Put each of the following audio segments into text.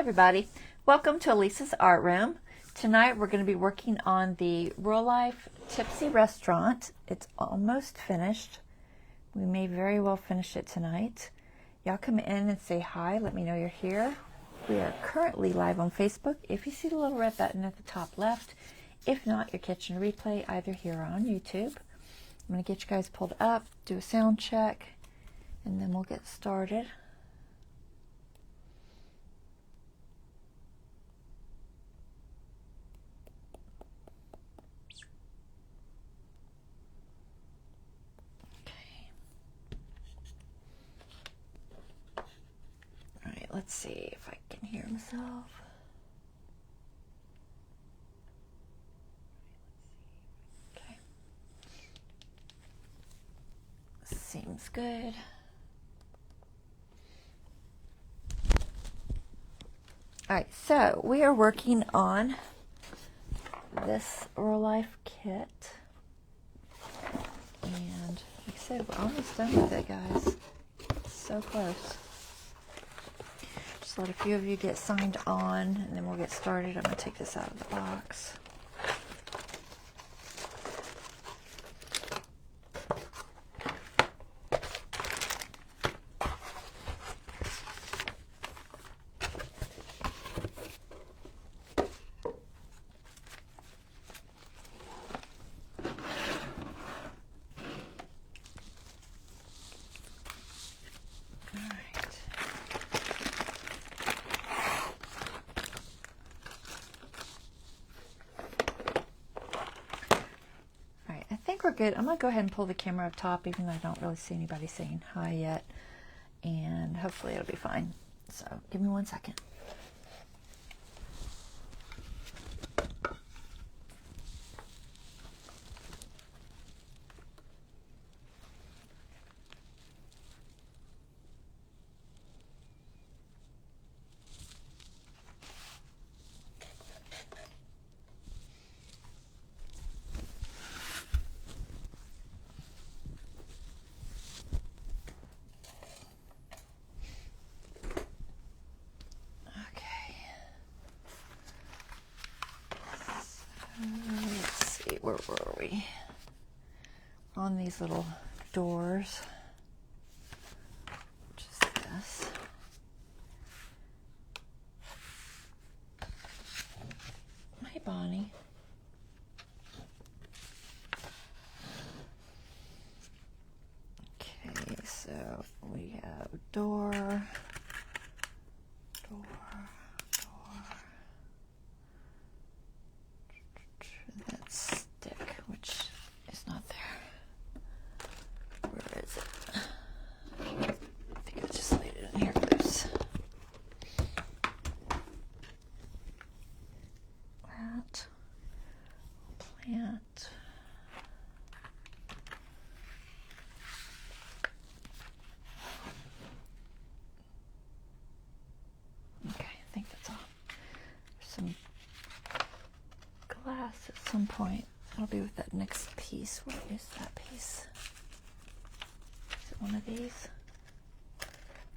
everybody, welcome to Elisa's Art Room. Tonight we're going to be working on the Rolife Tipsy restaurant. It's almost finished. We may very well finish it tonight. Y'all come in and say hi, let me know you're here. We are currently live on Facebook. If you see the little red button at the top left, if not, you're catching a replay either here or on YouTube. I'm going to get you guys pulled up, do a sound check, and then we'll get started. Let's see if I can hear myself. Okay. Seems good. Alright, so we are working on this Rolife kit. And like I said, we're almost done with it, guys. So close. Let a few of you get signed on, and then we'll get started. I'm going to take this out of the box. We're good. I'm going to go ahead and pull the camera up top, even though I don't really see anybody saying hi yet. And hopefully it'll be fine. So give me 1 second. Let's see, where were we? On these little doors, which is this. Hi, Bonnie. Okay, so we have door. That stick, which is not there. Where is it? I think I just laid it in here loose. That plant. Okay, I think that's all. There's some glass at some point. That'll be with that next piece. What is that piece? Is it one of these?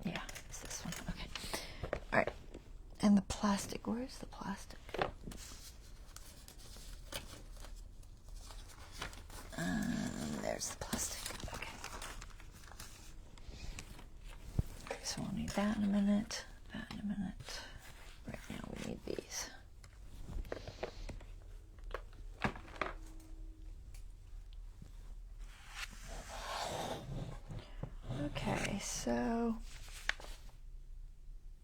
Yeah, it's this one. Okay. Alright. And the plastic. Where's the plastic? There's the plastic. Okay. Okay, so we'll need that in a minute. That in a minute. Right now we need these. Okay, so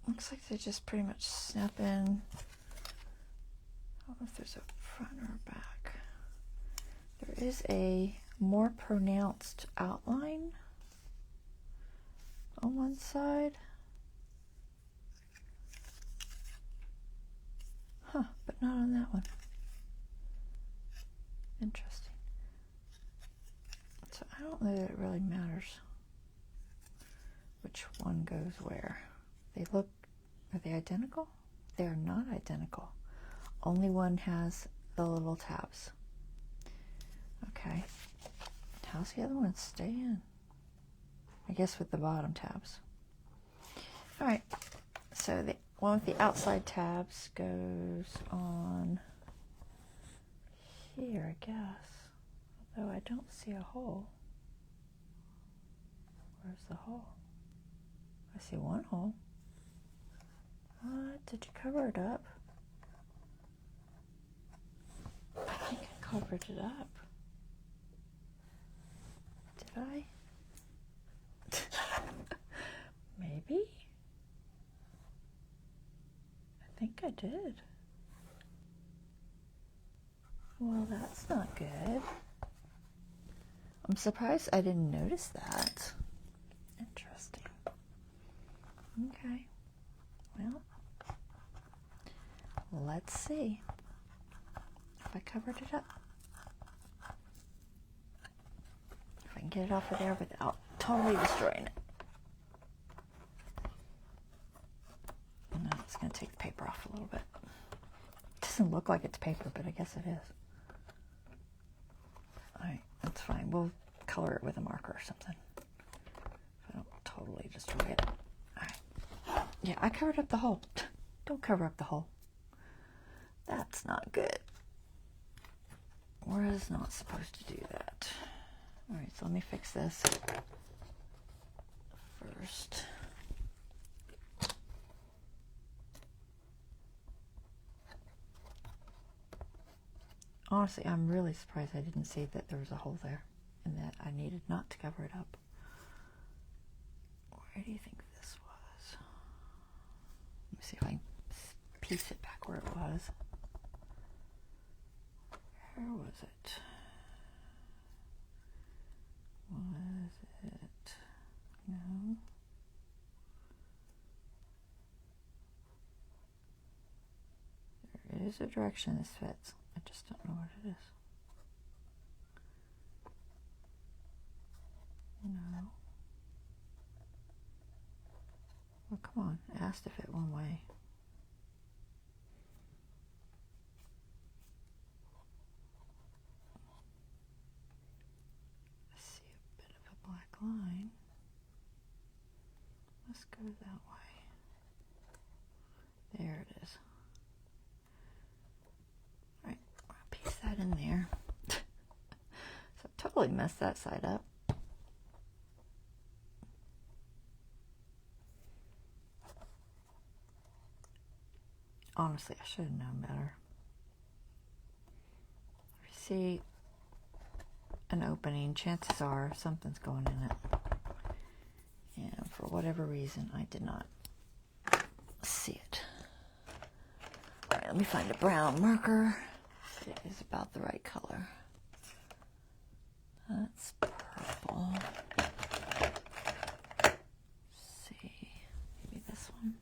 looks like they just pretty much snap in. I don't know if there's a front or a back. There is a more pronounced outline on one side. Huh, but not on that one. Interesting. So I don't know that it really matters which one goes where. Are they identical? They are not identical. Only one has the little tabs. Okay. How's the other one stay in? I guess with the bottom tabs. Alright, so the one with the outside tabs goes on here, I guess. Although I don't see a hole. Where's the hole? I see one hole. What? Did you cover it up? I think I covered it up. Did I? Maybe? I think I did. Well, that's not good. I'm surprised I didn't notice that. Interesting. Okay. Well, let's see if I covered it up. If I can get it off of there without totally destroying it. No, it's going to take the paper off a little bit. It doesn't look like it's paper, but I guess it is. Alright, that's fine. We'll color it with a marker or something. If I don't totally destroy it. Alright. Yeah, I covered up the hole. Don't cover up the hole. That's not good. We're just not supposed to do that. Alright, so let me fix this first. Honestly, I'm really surprised I didn't see that there was a hole there and that I needed not to cover it up. Where do you think this was? Let me see if I can piece it back where it was. Where was it? Was it? No. There is a direction this fits. I just don't know what it is. No. Well, come on. It has to fit one way. I see a bit of a black line. Let's go that way. There it is. Alright, I'll piece that in there. So I totally messed that side up. Honestly, I should have known better. If you see an opening, chances are something's going in it. And for whatever reason, I did not see it. Alright, let me find a brown marker. It is about the right color. That's purple. Let's see, maybe this one.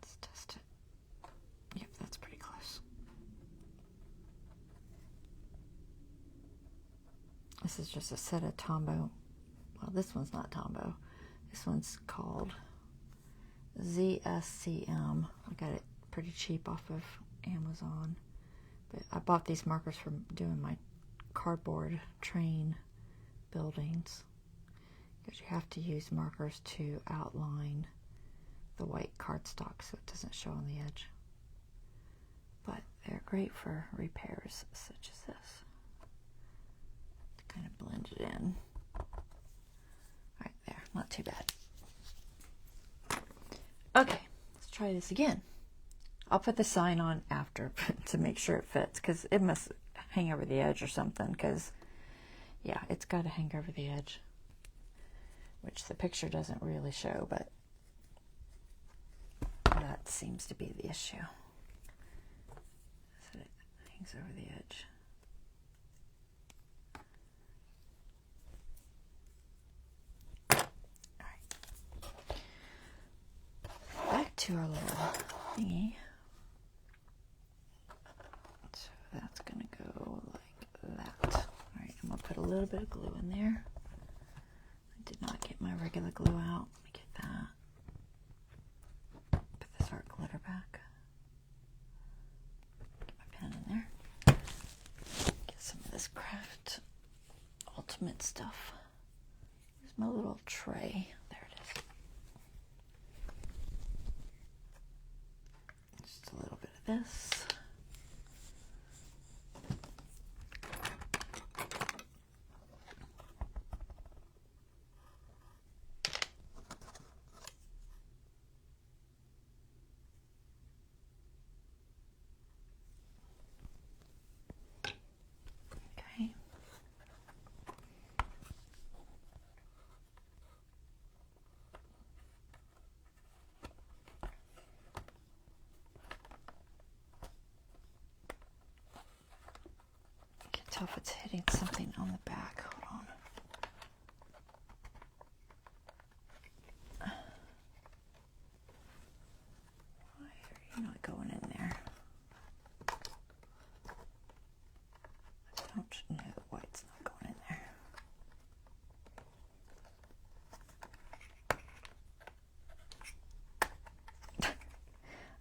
Let's test it. Yep, that's pretty close. This is just a set of Tombow. Well, this one's not Tombow. This one's called ZSCM. I got it pretty cheap off of Amazon. But I bought these markers from doing my cardboard train buildings. Because you have to use markers to outline the white cardstock so it doesn't show on the edge. But they're great for repairs such as this. To kind of blend it in. Right there, not too bad. Okay, let's try this again. I'll put the sign on after to make sure it fits, because it must hang over the edge or something, because yeah, it's got to hang over the edge, which the picture doesn't really show, but that seems to be the issue. So it hangs over the edge. Back to our little thingy. So that's going to go like that. Alright, I'm going to put a little bit of glue in there. I did not get my regular glue out. Let me get that. Put this art glitter back. Get my pen in there. Get some of this Craft Ultimate stuff. Here's my little tray. There it is. this. Okay. Tell if it's hitting something on the back. Hold on. Why are you not going in there? I don't know why it's not going in there.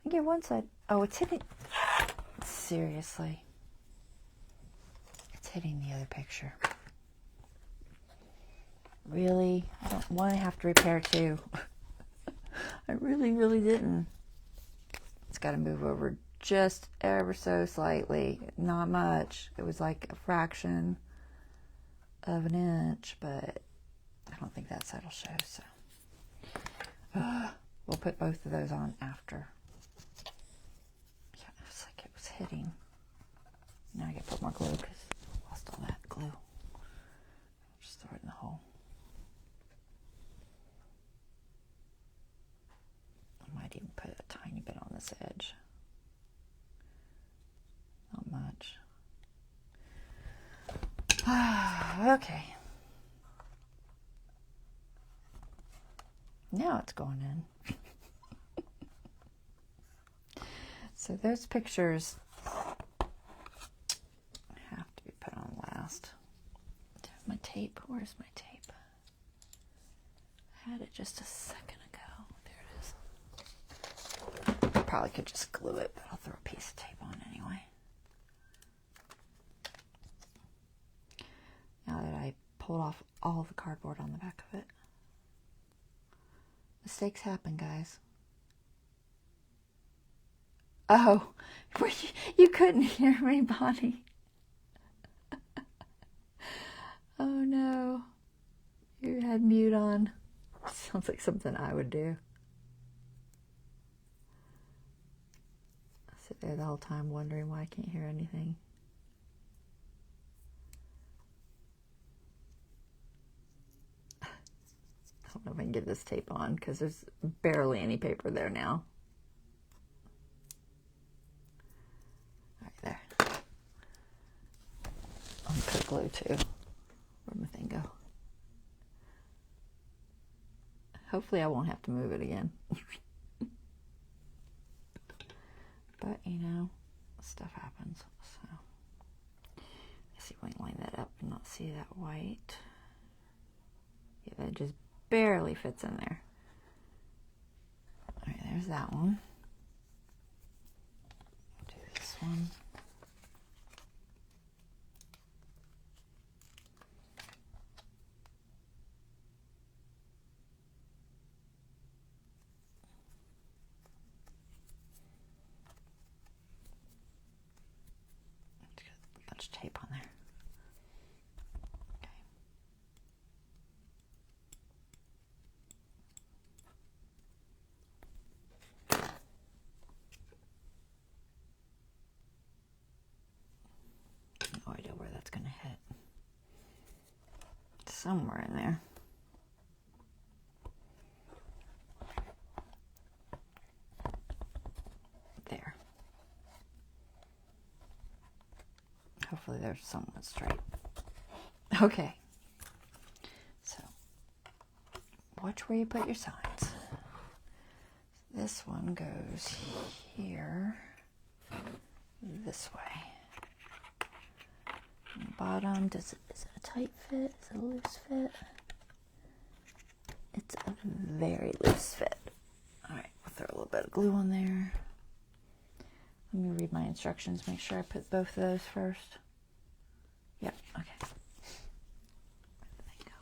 I get one side. Oh, it's hitting. Seriously. Hitting the other picture. Really? I don't want to have to repair too. I really didn't. It's got to move over just ever so slightly. Not much. It was like a fraction of an inch, but I don't think that side will show, so. We'll put both of those on after. Yeah, it was like it was hitting. Now I gotta put more glue because all that glue. Just throw it in the hole. I might even put a tiny bit on this edge. Not much. Okay. Now it's going in. So those pictures last. My tape. Where's my tape? I had it just a second ago. There it is. Probably could just glue it, but I'll throw a piece of tape on anyway. Now that I pulled off all the cardboard on the back of it. Mistakes happen, guys. Oh, you couldn't hear me, Bonnie. Oh no, you had mute on. Sounds like something I would do. I sit there the whole time wondering why I can't hear anything. I don't know if I can get this tape on because there's barely any paper there now. All right, there. I'll put glue too. Where'd my thing go? Hopefully I won't have to move it again. But, you know, stuff happens. So, let's see if we can line that up and not see that white. Yeah, that just barely fits in there. All right, there's that one. Do this one. Tape on there. Okay. No idea where that's going to hit. Somewhere in there. There. Hopefully there's somewhat straight. Okay. So, watch where you put your signs. This one goes here, this way. And the bottom, is it a tight fit? Is it a loose fit? It's a very loose fit. All right, we'll throw a little bit of glue on there. Let me read my instructions, make sure I put both of those first. Yep, okay. There you go.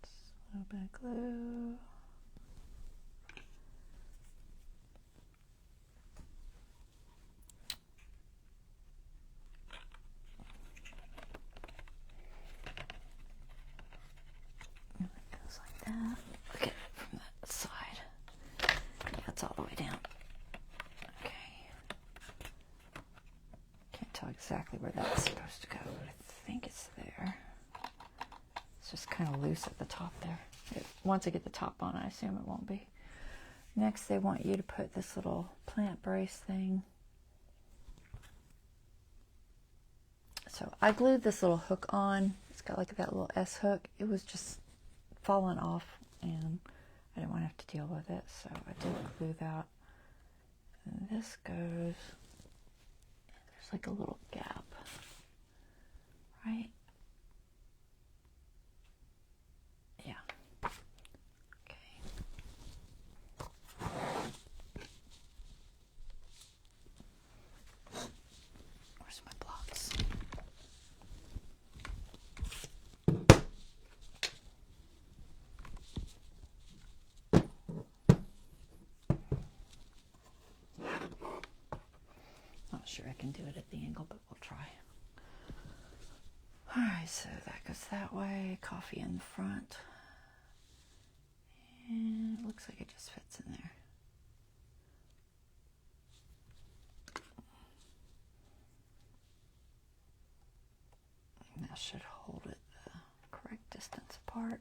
Just a little bit of glue. exactly where that's supposed to go, but I think it's there. It's just kind of loose at the top there. Once I get the top on, I assume it won't be. Next, they want you to put this little plant brace thing. So I glued this little hook on. It's got like that little S hook. It was just falling off and I didn't want to have to deal with it, so I did glue that. And this goes, there's like a little gap, right? Yeah. Okay. Where's my blocks? Not sure I can do it at the angle, but we'll try. Alright, so that goes that way, coffee in the front. And it looks like it just fits in there. And that should hold it the correct distance apart.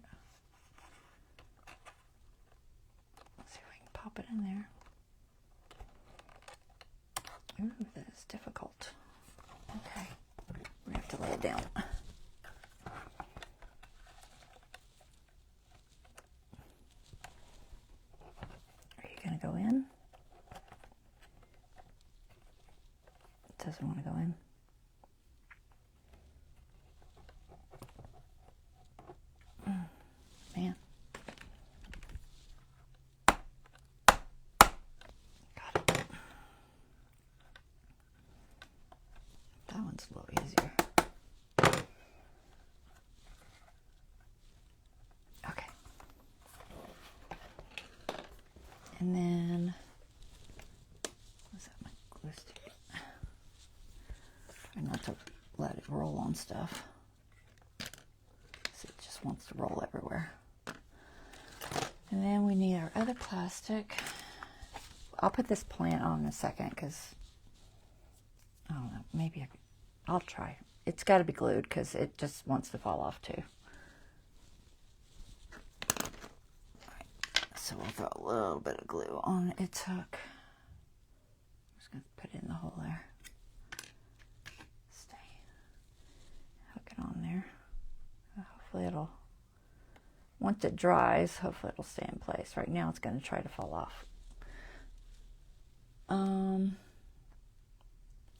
Let's see if we can pop it in there. Ooh, that is difficult. Okay, we have to lay it down. Are you going to go in? It doesn't want to go in. Man. Got it. That one's a little easier. Okay. And then, what's that, my glue stick? Try not to let it roll on stuff. It just wants to roll everywhere. And then we need our other plastic. I'll put this plant on in a second because, I don't know, maybe I'll try. It's got to be glued because it just wants to fall off too. Alright, so we'll throw a little bit of glue on its hook. I'm just going to put it in the hole there. Stay. Hook it on there. Hopefully it'll, once it dries, hopefully it'll stay in place. Right now it's going to try to fall off.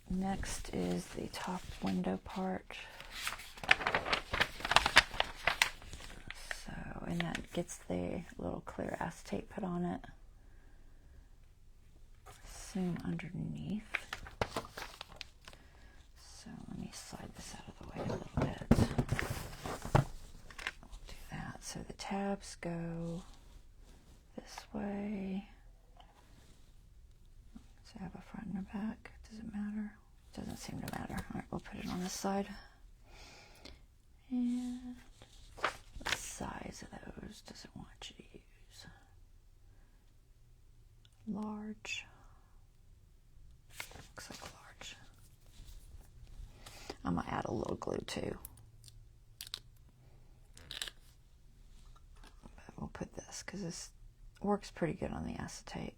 Next is the top window part. So, and that gets the little clear acetate put on it. Assume underneath. So let me slide this out of the way a little bit. We'll do that. So the tabs go this way. Does it have a front and a back? Does it matter? Doesn't seem to matter. All right, we'll put it on this side. And what size of those does it want you to use? Large. Looks like large. I'm going to add a little glue too. But we'll put this because this works pretty good on the acetate.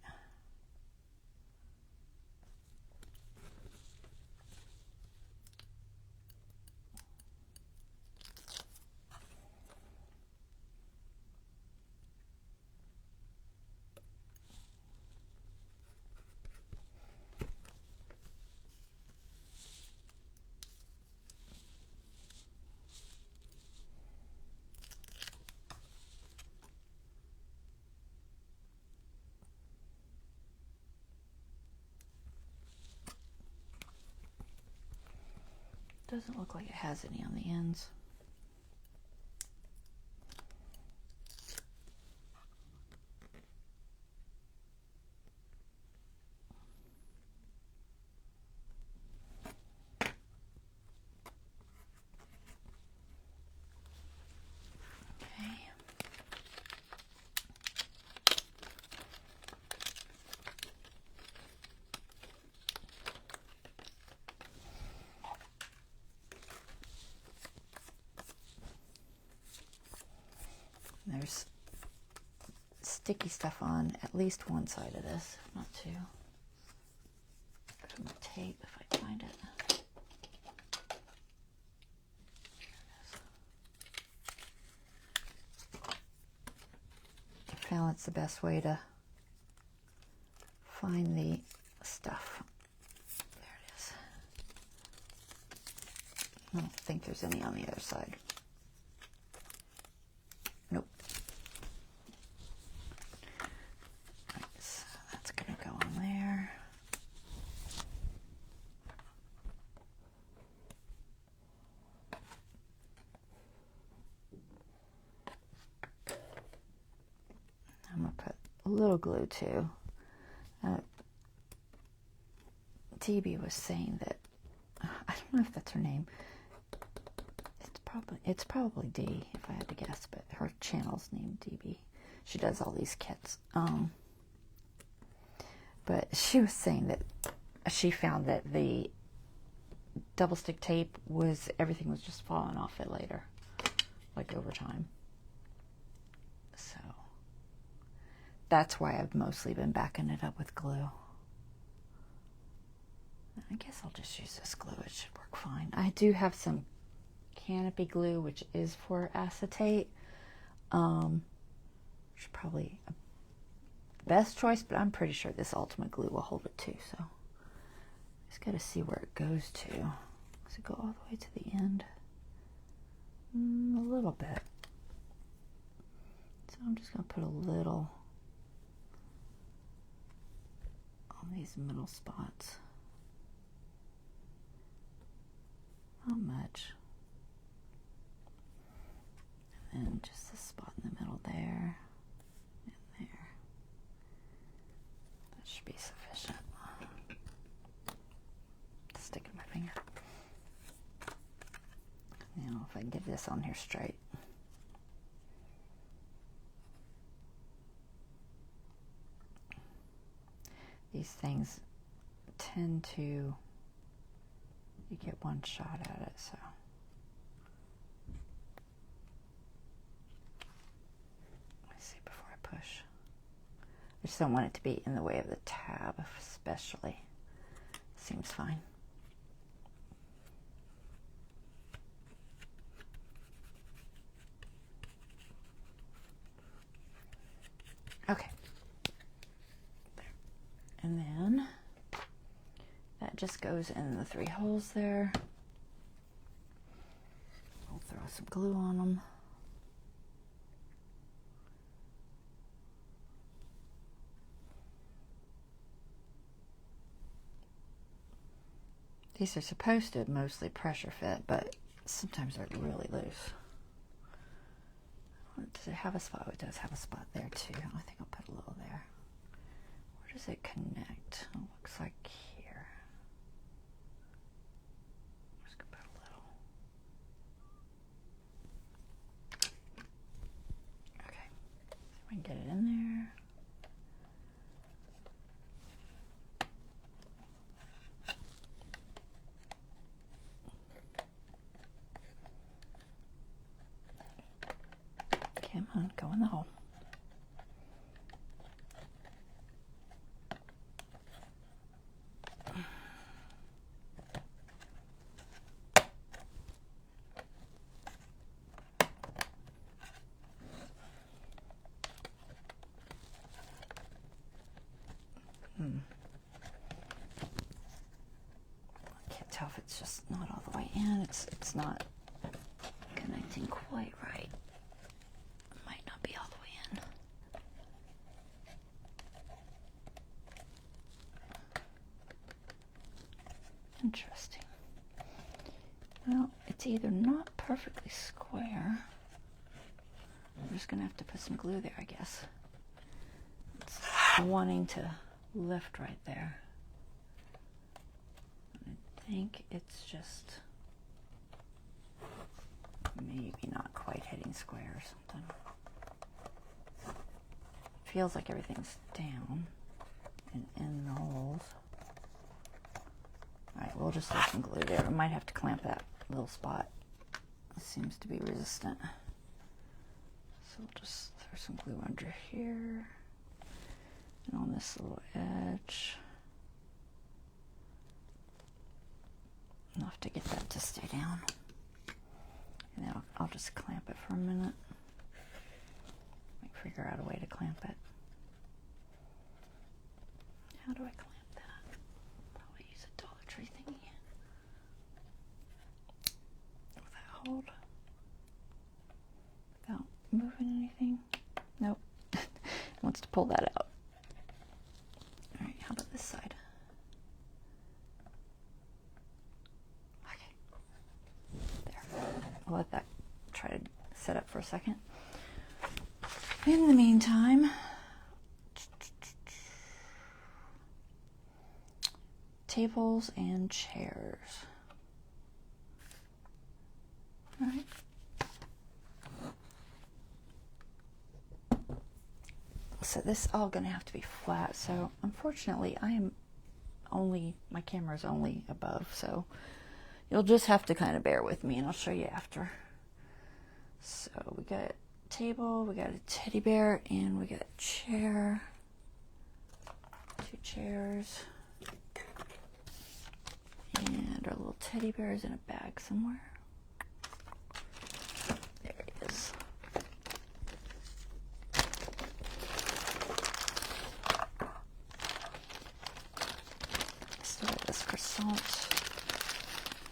Doesn't look like it has any on the ends. Okay. there's sticky stuff on at least one side of this, not two. Put my tape if I can find it. I found it's the best way to find the stuff. There it is. I don't think there's any on the other side. Nope. Right, so that's going to go on there. I'm going to put a little glue too. DB was saying that, I don't know if that's her name. It's probably D if I had to guess, but her channel's named DB. She does all these kits. But she was saying that she found that the double stick tape everything was just falling off it later, like over time. So that's why I've mostly been backing it up with glue. I guess I'll just use this glue. It should work fine. I do have some canopy glue, which is for acetate. Which is probably a best choice, but I'm pretty sure this ultimate glue will hold it too. So just got to see where it goes to. Does it go all the way to the end? A little bit. So I'm just going to put a little on these middle spots. Not much. And then just a spot in the middle there and there. That should be sufficient. Stick in my finger. Now if I can get this on here straight. These things tend to, you get one shot at it, so. Let me see before I push. I just don't want it to be in the way of the tab, especially. Seems fine. Okay. There. And then that just goes in the 3 holes there. I'll throw some glue on them. These are supposed to mostly pressure fit, but sometimes they're really loose. Does it have a spot? Oh, it does have a spot there too. I think I'll put a little there. Where does it connect? It looks like here. I'm just gonna put a little. Okay, so we can get it in there. Come on, go in the hole. I can't tell if it's just not all the way in. It's not connecting quite right. Be all the way in. Interesting. Well, it's either not perfectly square. I'm just gonna have to put some glue there, I guess. It's wanting to lift right there. I think it's just maybe not quite hitting square or something. Feels like everything's down and in the holes. Alright, we'll just throw some glue there. We might have to clamp that little spot. It seems to be resistant. So we'll just throw some glue under here and on this little edge. Enough to get that to stay down. And then I'll just clamp it for a minute. Figure out a way to clamp it. How do I clamp that? Probably use a Dollar Tree thingy. Will that hold? Without moving anything? Nope. It wants to pull that out. Alright, how about this side? Okay. There. I'll let that try to set up for a second. In the meantime, tables and chairs. All right. So this is all going to have to be flat. So unfortunately, my camera is only above, so you'll just have to kind of bear with me, and I'll show you after. So we got table, we got a teddy bear, and we got a chair. 2 chairs. And our little teddy bear is in a bag somewhere. There he is. Still got this croissant.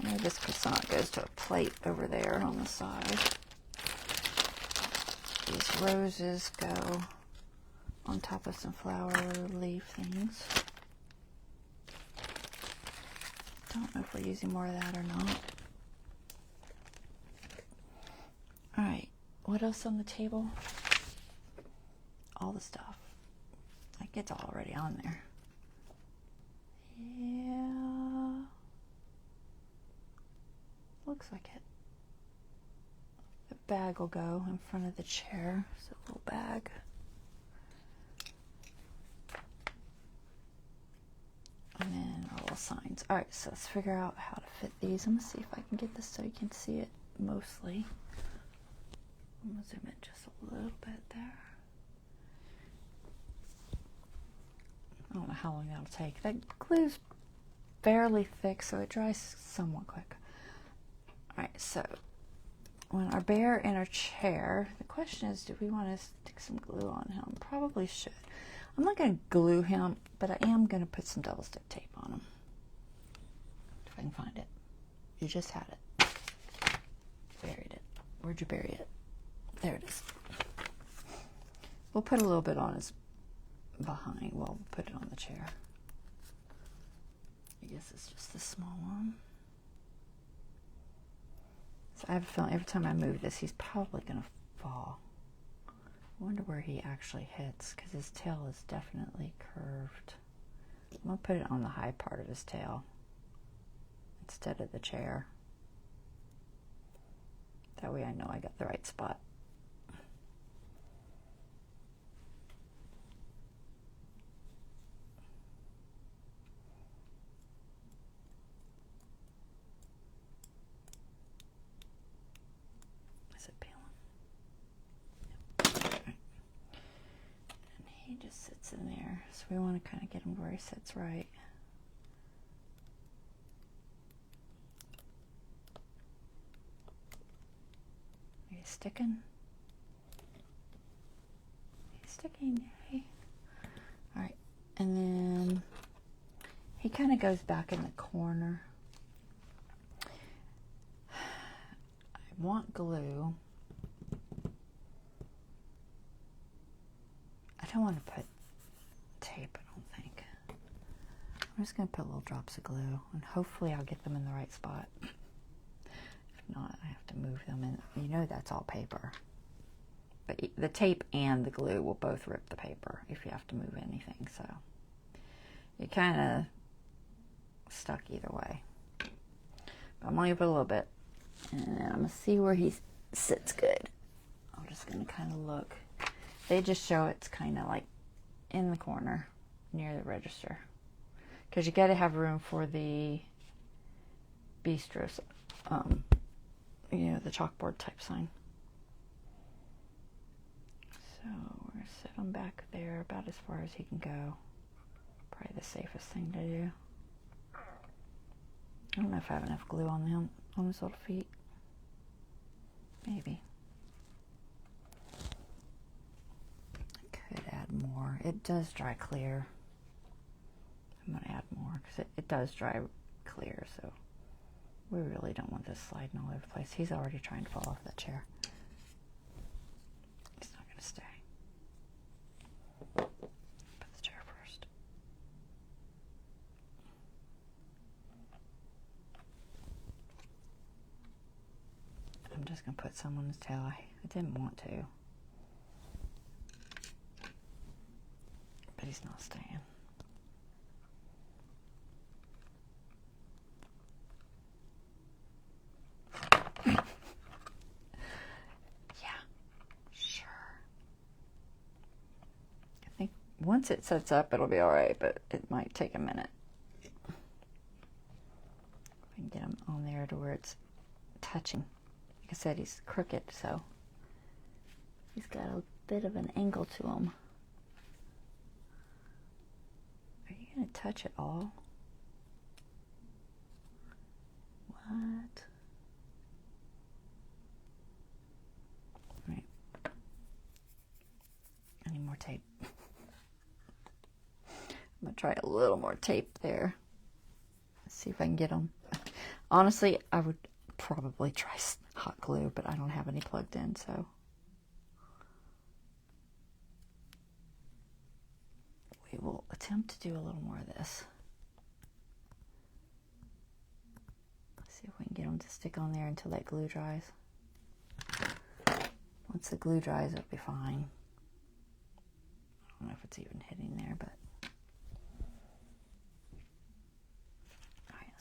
I know this croissant goes to a plate over there on the side. These roses go on top of some flower leaf things. Don't know if we're using more of that or not. Alright, what else on the table? All the stuff. Like it's already on there. Yeah. Looks like it. The bag will go in front of the chair. It's a little bag. And then our little signs. Alright, so let's figure out how to fit these. I'm going to see if I can get this so you can see it mostly. I'm going to zoom in just a little bit there. I don't know how long that'll take. That glue's fairly thick, so it dries somewhat quick. Alright, so when our bear in our chair, the question is, do we want to stick some glue on him? Probably should. I'm not going to glue him, but I am going to put some double stick tape on him. If I can find it. You just had it. Buried it. Where'd you bury it? There it is. We'll put a little bit on his behind. Well, we'll put it on the chair. I guess it's just a small one. So I have a feeling every time I move this, he's probably going to fall. I wonder where he actually hits, because his tail is definitely curved. I'm going to put it on the high part of his tail instead of the chair. That way I know I got the right spot. Is it peeling? Yep. And he just sits in there. So we want to kind of get him where he sits right. He's sticking. He's sticking. Hey. All right, and then he kind of goes back in the corner. I want glue. I don't want to put tape, I don't think. I'm just going to put little drops of glue, and hopefully I'll get them in the right spot. If not, I have to move them in. You know that's all paper. But the tape and the glue will both rip the paper if you have to move anything. So it kind of stuck either way. But I'm only going to put a little bit. And I'm going to see where he sits good. I'm just going to kind of look. They just show it's kind of like in the corner near the register. Because you got to have room for the Bistro, you know, the chalkboard type sign. So we're going to sit him back there about as far as he can go. Probably the safest thing to do. I don't know if I have enough glue on them, on his little feet. Maybe. I could add more. It does dry clear. I'm going to add more because it does dry clear, so we really don't want this sliding all over the place. He's already trying to fall off that chair. He's not going to stay. Put the chair first. I'm just going to put some on his tail. I didn't want to. But he's not staying. Once it sets up, it'll be all right, but it might take a minute. I can get him on there to where it's touching. Like I said, he's crooked, so he's got a bit of an angle to him. Are you going to touch it all? What? All right. I need more tape. I'm going to try a little more tape there. Let's see if I can get them. Honestly, I would probably try hot glue, but I don't have any plugged in, so. We will attempt to do a little more of this. Let's see if we can get them to stick on there until that glue dries. Once the glue dries, it'll be fine. I don't know if it's even hitting there, but.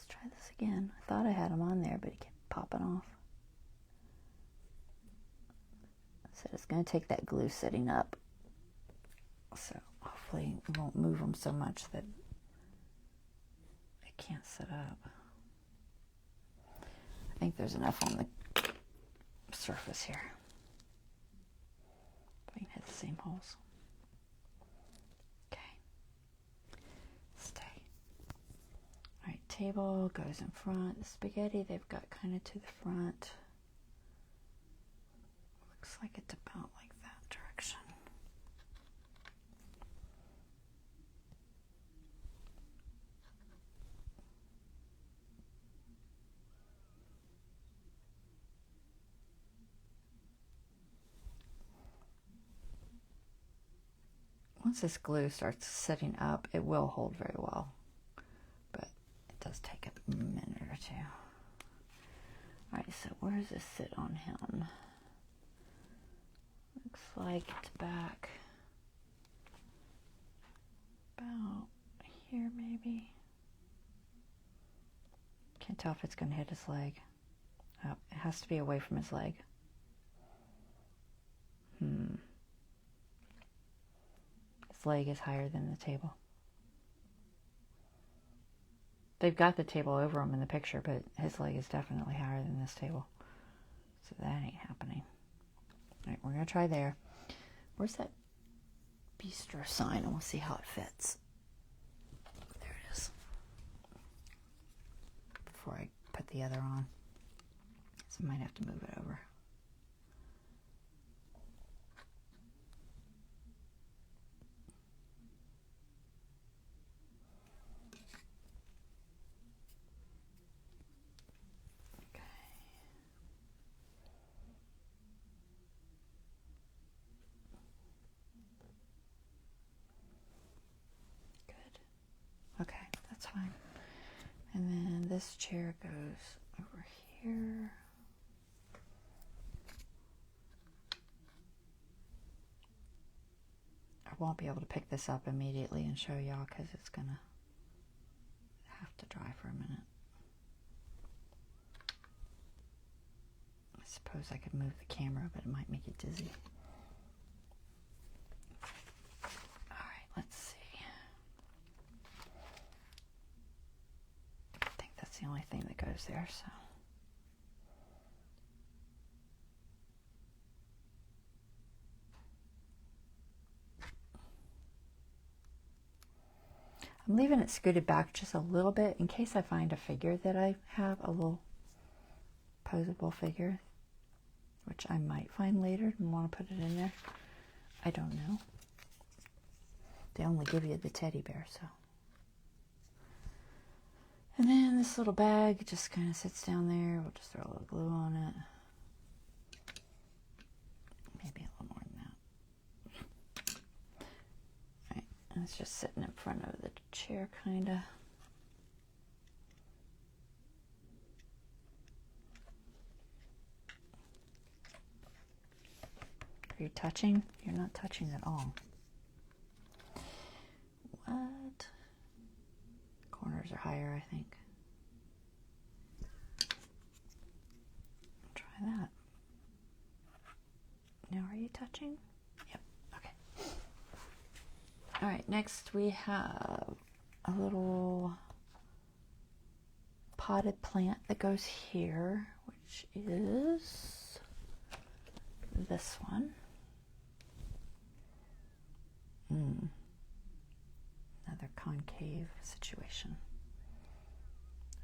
Try this again. I thought I had him on there, but he kept popping off. So it's going to take that glue sitting up. So hopefully we won't move them so much that it can't sit up. I think there's enough on the surface here. We can hit the same holes. Table goes in front. The spaghetti they've got kind of to the front. Looks like it's about like that direction. Once this glue starts sitting up, it will hold very well. Does take a minute or two. All right, so where does this sit on him? Looks like it's back about here, maybe. Can't tell if it's going to hit his leg. Oh, it has to be away from his leg. His leg is higher than the table. They've got the table over him in the picture, but his leg is definitely higher than this table. So that ain't happening. All right, we're going to try there. Where's that Bistro sign? And we'll see how it fits. There it is. Before I put the other on. So I might have to move it over. Okay, that's fine. And then this chair goes over here. I won't be able to pick this up immediately and show y'all because it's going to have to dry for a minute. I suppose I could move the camera, but it might make it dizzy. All right, let's see. I think that's the only thing that goes there, so. I'm leaving it scooted back just a little bit in case I find a figure that I have, a little posable figure, which I might find later and want to put it in there. I don't know. They only give you the teddy bear, so. And then this little bag just kind of sits down there. We'll just throw a little glue on it. Maybe a little more than that. Alright, and it's just sitting in front of the chair, kind of. Are you touching? You're not touching at all. What? Corners are higher, I think. Try that. Now, are you touching? Yep. Okay. All right, next we have a little potted plant that goes here, which is this one. Another concave situation.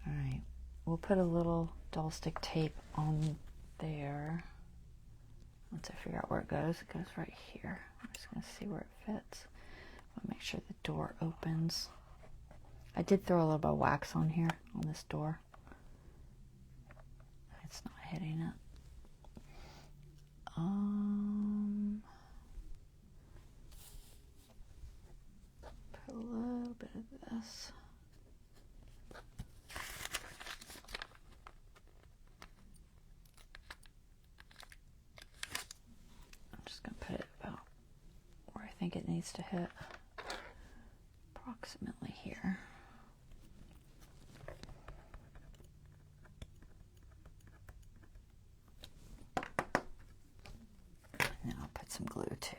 All right, we'll put a little dull stick tape on there. Once I figure out where it goes right here. I'm just going to see where it fits. I'll make sure the door opens. I did throw a little bit of wax on here, on this door. It's not hitting it. Put a little bit of this. I'm just going to put it about where I think it needs to hit. Approximately here. And then I'll put some glue too.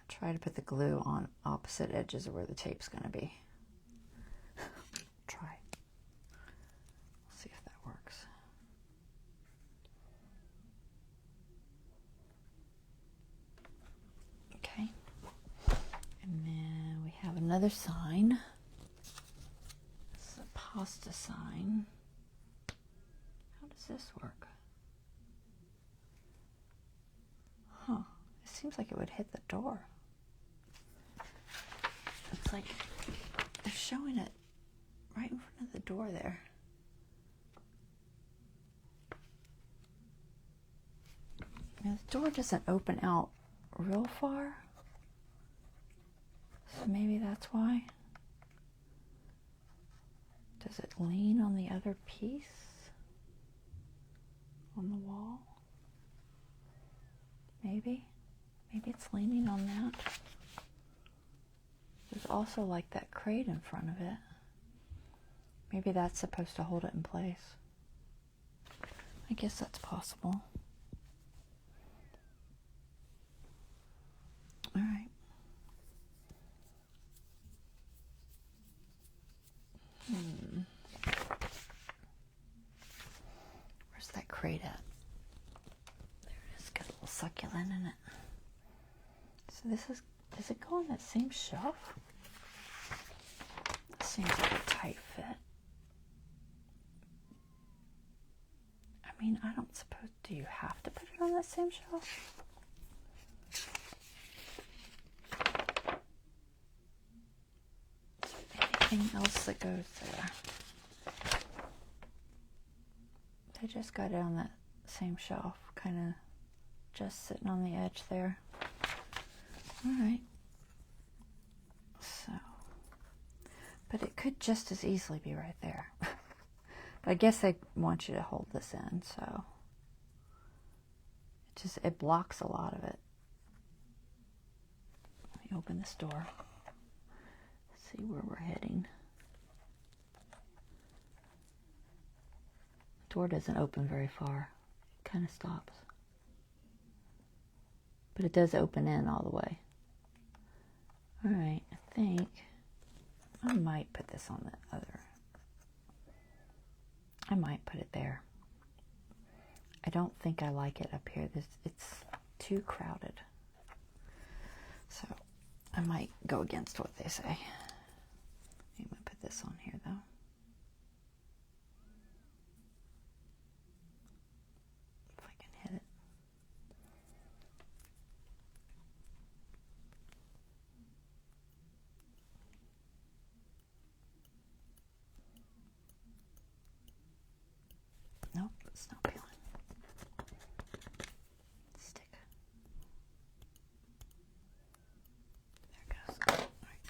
Try to put the glue on opposite edges of where the tape's going to be. Try. We'll see if that works. Okay. And then we have another sign. This is a pasta sign. How does this work? Huh. It seems like it would hit the door. It's like they're showing it right in front of the door there. Now, the door doesn't open out real far, so maybe that's why. Does it lean on the other piece on the wall? Maybe it's leaning on that. There's also like that crate in front of it. Maybe that's supposed to hold it in place. I guess that's possible. All right. Where's that crate at? There it is. Got a little succulent in it. So does it go on that same shelf? It seems like a tight fit. I mean, I don't suppose, do you have to put it on that same shelf? Is there anything else that goes there? I just got it on that same shelf, kind of just sitting on the edge there. All right. So, but it could just as easily be right there. But I guess they want you to hold this in, so it blocks a lot of it. Let me open this door. See where we're heading. The door doesn't open very far. It kind of stops. But it does open in all the way. All right, I think I might put this on the other. I might put it there. I don't think I like it up here. It's too crowded. So I might go against what they say. I'm going to put this on here though. If I can hit it. Nope, it's not peeling. Stick. There it goes. All right.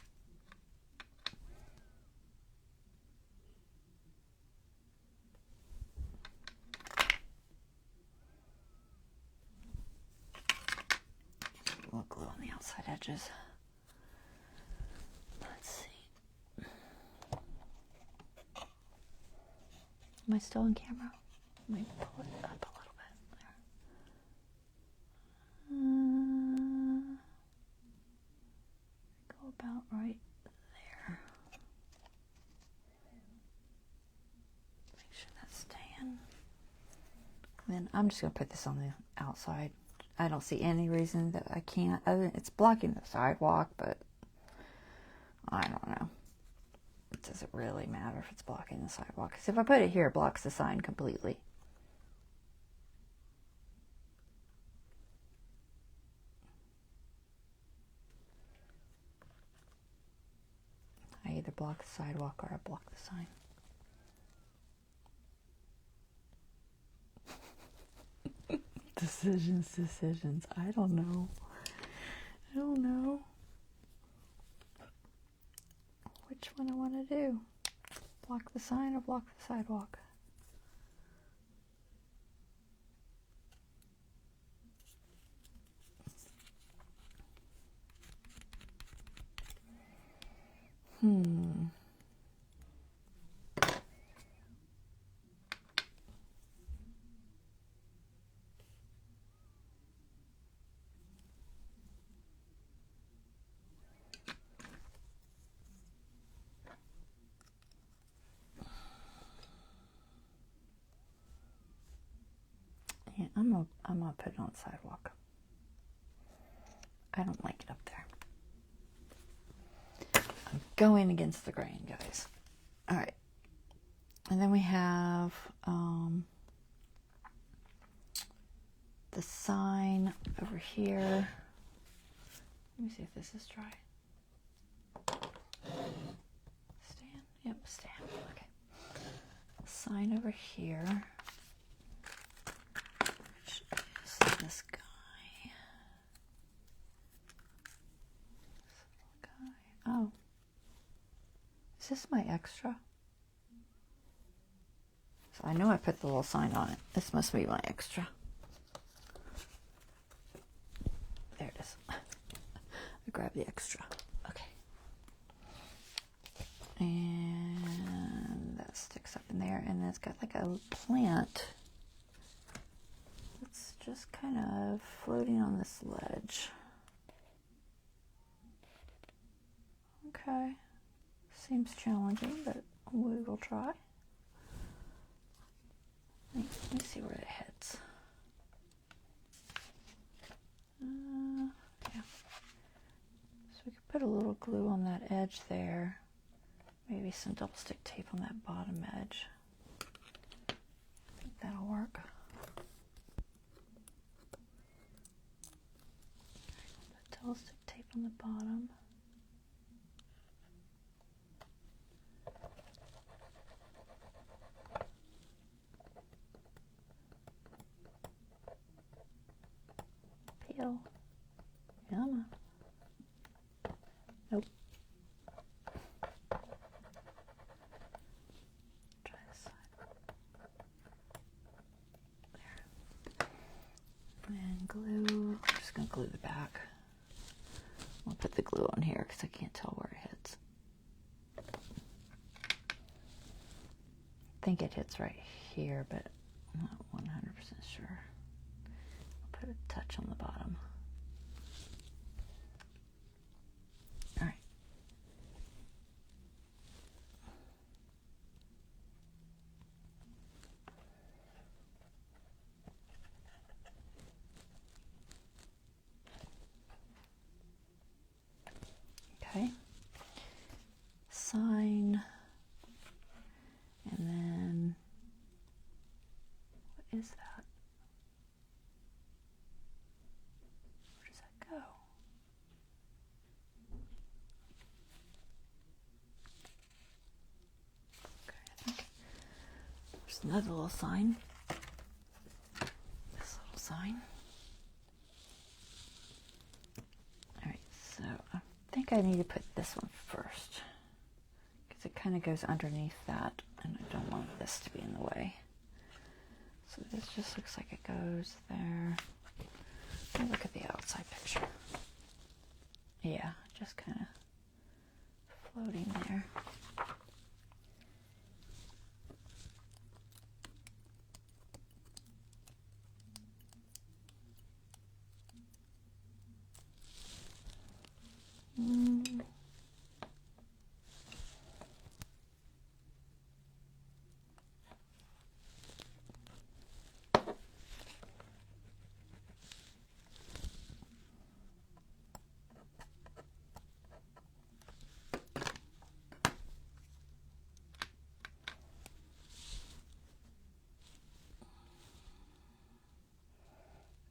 A little glue on the outside edges. Let's see. Am I still on camera? Let me pull it up a little bit. There. Go about right there. Make sure that's staying. Then I'm just going to put this on the outside. I don't see any reason that I can't. Other than it's blocking the sidewalk, but I don't know. Does it really matter if it's blocking the sidewalk? Because if I put it here, it blocks the sign completely. I either block the sidewalk or I block the sign. Decisions. I don't know. Which one I want to do. Block the sign or block the sidewalk. Yeah, I'm gonna put it on the sidewalk. I don't like it up there. I'm going against the grain, guys. All right. And then we have the sign over here. Let me see if this is dry. Stand? Yep, stand. Okay. Sign over here. Which is this guy. Oh. Is this my extra? So I know I put the little sign on it. This must be my extra. There it is. I grabbed the extra. Okay. And that sticks up in there. And then it's got like a plant. It's just kind of floating on this ledge. Okay. Seems challenging, but we will try. Let me see where it hits. Yeah. So we could put a little glue on that edge there. Maybe some double stick tape on that bottom edge. I think that'll work. Put double stick tape on the bottom. Peel. Yum. Nope. Try this side. There. And glue. I'm just going to glue the back. I'll put the glue on here because I can't tell where it hits. I think it hits right here, but I'm not 100% sure. I'll put a touch on the bottom. All right. sign. And then, what is that? Where does that go? Okay, I think there's another little sign. This little sign. Alright, so I think I need to put this one first, because it kind of goes underneath that, and I don't want this to be in the way. So this just looks like it goes there. Let me look at the outside picture. Yeah, just kind of floating there.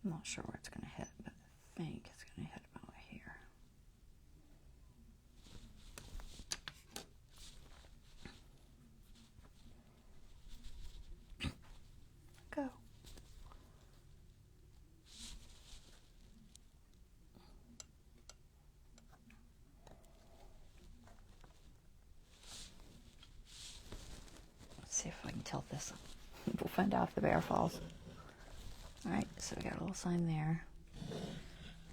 I'm not sure where it's going to hit, but I think it's going to hit about here. Go. Let's see if I can tilt this. We'll find out if the bear falls. Alright, so we got a little sign there.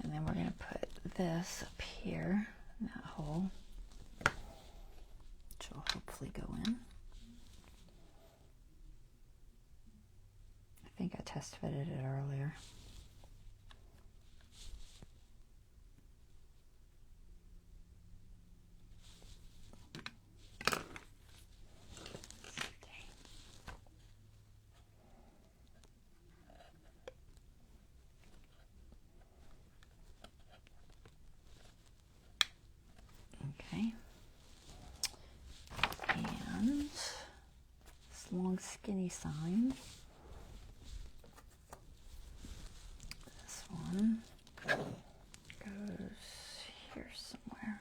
And then we're going to put this up here in that hole, which will hopefully go in. I think I test fitted it earlier. Okay, and this long skinny sign, this one goes here somewhere.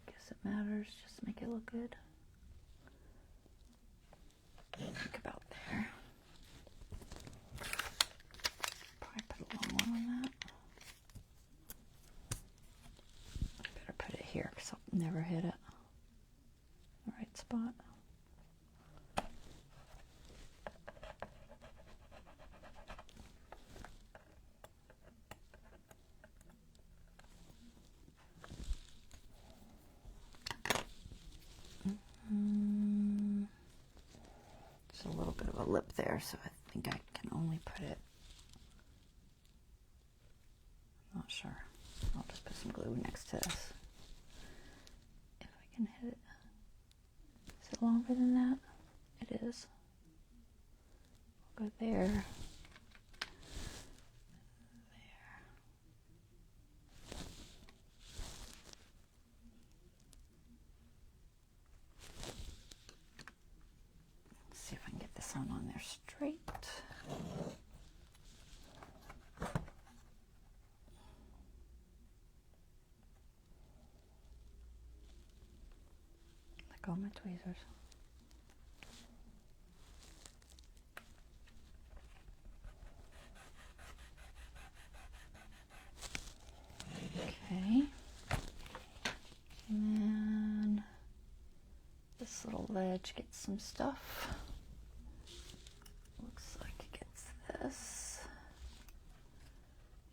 Guess it matters, just to make it look good. I think about there. Probably put a long one on that. Put it here because I'll never hit it the right spot. There's a little bit of a lip there, so I think I can only put it. I'm not sure. I'll just put some glue next to this. If I can hit it. Is it longer than that? It is. We'll go there. There. Let's see if I can get this on there straight. All my tweezers. Okay. And then this little ledge gets some stuff. Looks like it gets this.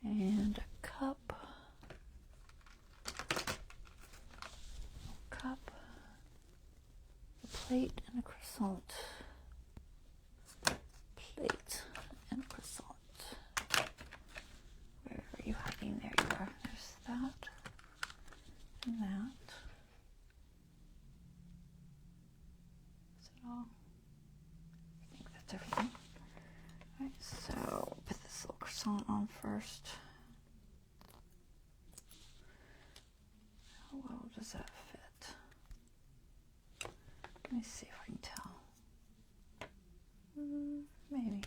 And a cup. Plate and a croissant. Plate and croissant. Where are you hiding? There you are. There's that and that. Is it all? I think that's everything. Alright, so put this little croissant on first. How well does that fit? Let me see if I can tell. Maybe.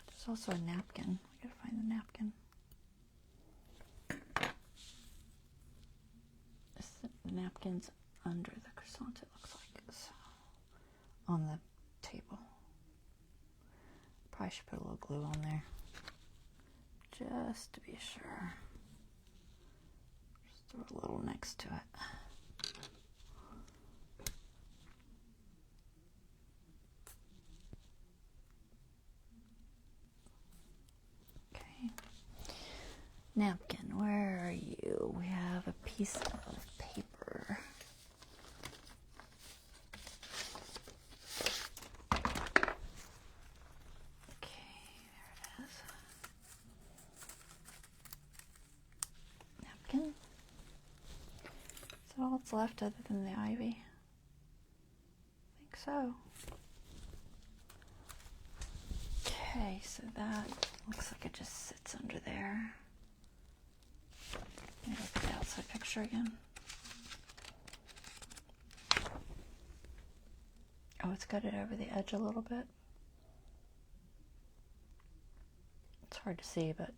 There's also a napkin. I gotta find the napkin. The napkin's under the croissant, it looks like. So, on the table. Probably should put a little glue on there. Just to be sure. Just throw a little next to it. Okay. Napkin, where are you? We have a piece of paper. Okay, there it is. Napkin. Is that all that's left other than the ivy? I think so. Okay, so that looks like it just sits under there. Let me look at the outside picture again. Oh, it's got it over the edge a little bit. It's hard to see, but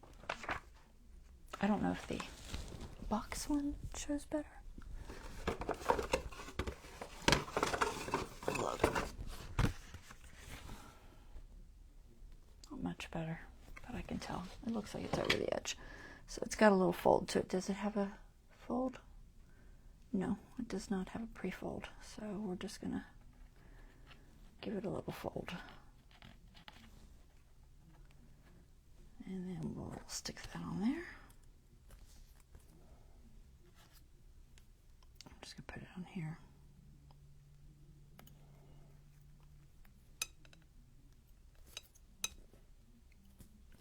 I don't know if the box one shows better. Look. Not much better, but I can tell. It looks like it's over the edge. So it's got a little fold to it. Does it have a fold? No, it does not have a pre-fold. So we're just gonna give it a little fold. And then we'll stick that on there. I'm just gonna put it on here.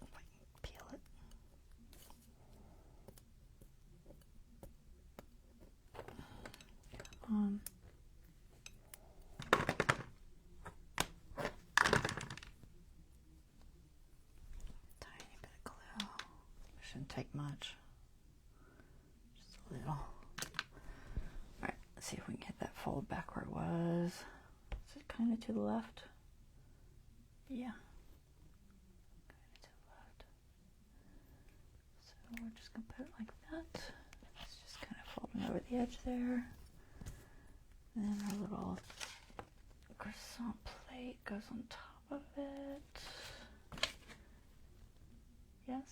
If I can peel it. Come on. Tiny bit of glue. Shouldn't take much. Just a little. Alright, let's see if we can get that fold back where it was. Is it kind of to the left? Yeah. Kind of to the left. So we're just going to put it like that. It's just kind of folding over the edge there. And then our little croissant plate goes on top of it. Yes.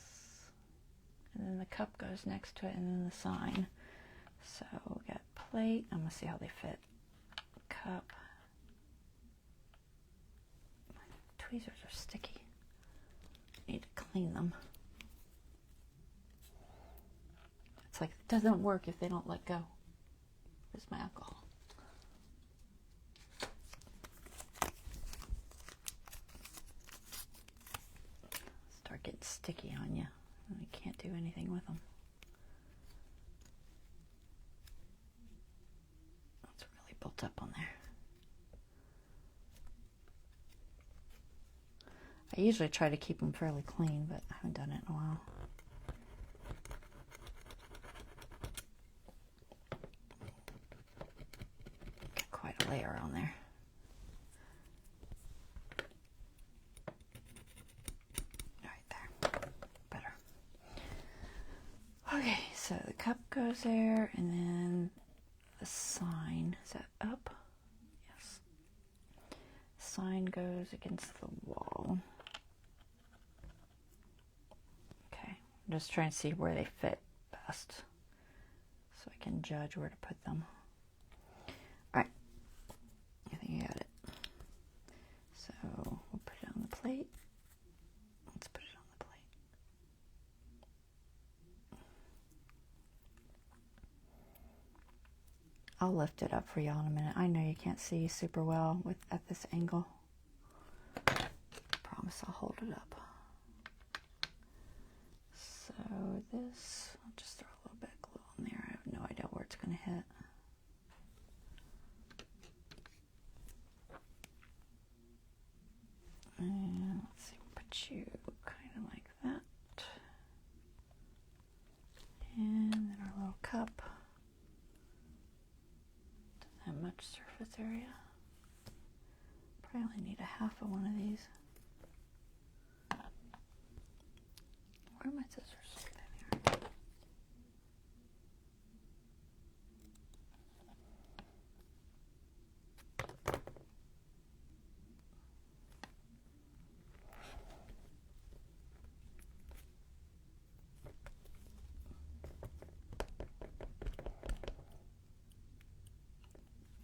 And then the cup goes next to it, and then the sign. So we'll get plate. I'm going to see how they fit. Cup. My tweezers are sticky. Need to clean them. It's like it doesn't work if they don't let go. Where's my alcohol? Start getting sticky on you. And you can't do anything with them. It's really built up on there. I usually try to keep them fairly clean, but I haven't done it in a while. Got quite a layer on there. Okay, so the cup goes there, and then the sign, is that up? Yes. Sign goes against the wall. Okay, I'm just trying to see where they fit best, so I can judge where to put them. All right, I think I got it. So we'll put it on the plate. Let's put it on the plate. I'll lift it up for y'all in a minute. I know you can't see super well at this angle. I promise I'll hold it up. So this, I'll just throw a little bit of glue on there. I have no idea where it's going to hit. And let's see, we'll put you area. Probably need a half of one of these. Where are my scissors? Here.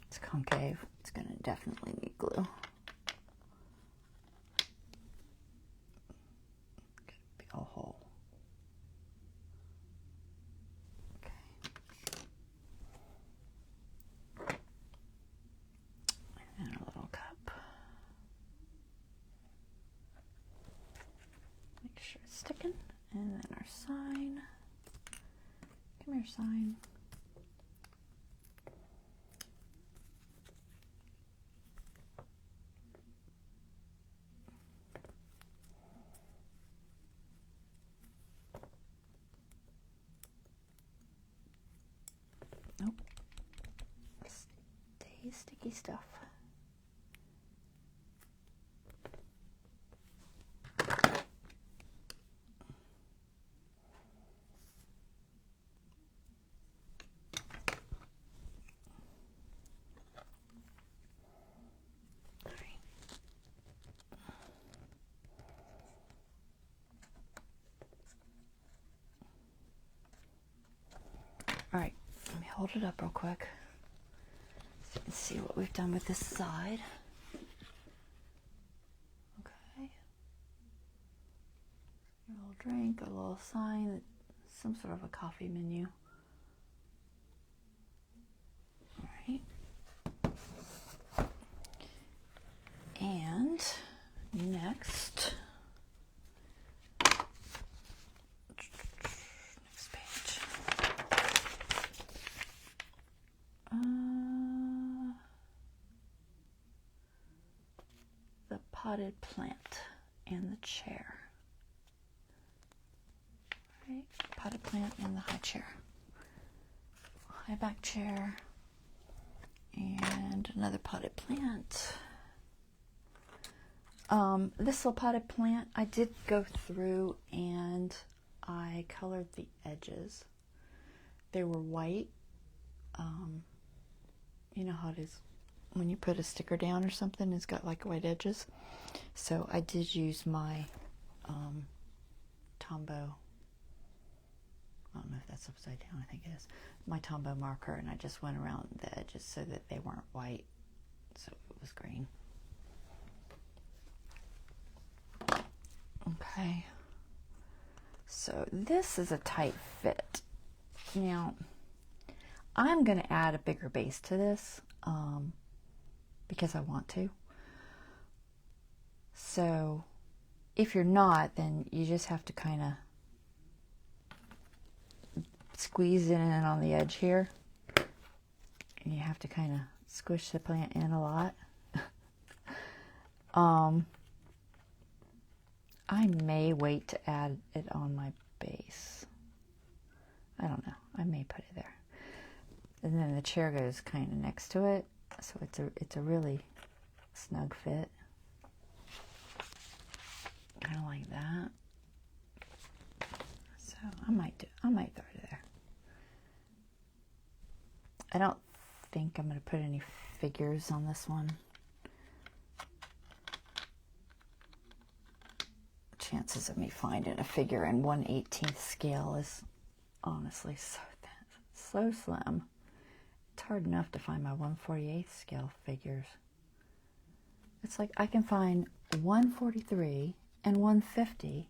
It's concave. It's going to definitely need glue. Big old hole. Okay. And a little cup. Make sure it's sticking. And then our sign. Come here, sign. Nope. Stay sticky stuff. All right, let me hold it up real quick so you can see what we've done with this side. Okay. A little drink, a little sign, some sort of a coffee menu. All right. And next, next page. The potted plant and the chair. Right, potted plant and the high chair. High back chair and another potted plant. This little potted plant, I did go through and I colored the edges. They were white. You know how it is when you put a sticker down or something, it's got like white edges. So I did use my Tombow, I don't know if that's upside down, I think it is, my Tombow marker, and I just went around the edges so that they weren't white, so it was green. Okay, so this is a tight fit. Now, I'm going to add a bigger base to this because I want to. So if you're not, then you just have to kind of squeeze it in on the edge here. And you have to kind of squish the plant in a lot. I may wait to add it on my base. I don't know. I may put it there. And then the chair goes kind of next to it, so it's a really snug fit. Kind of like that. So I might throw it there. I don't think I'm going to put any figures on this one. Chances of me finding a figure in 1/18 scale is honestly so slim. It's hard enough to find my 1/48 scale figures. It's like I can find 143 and 150,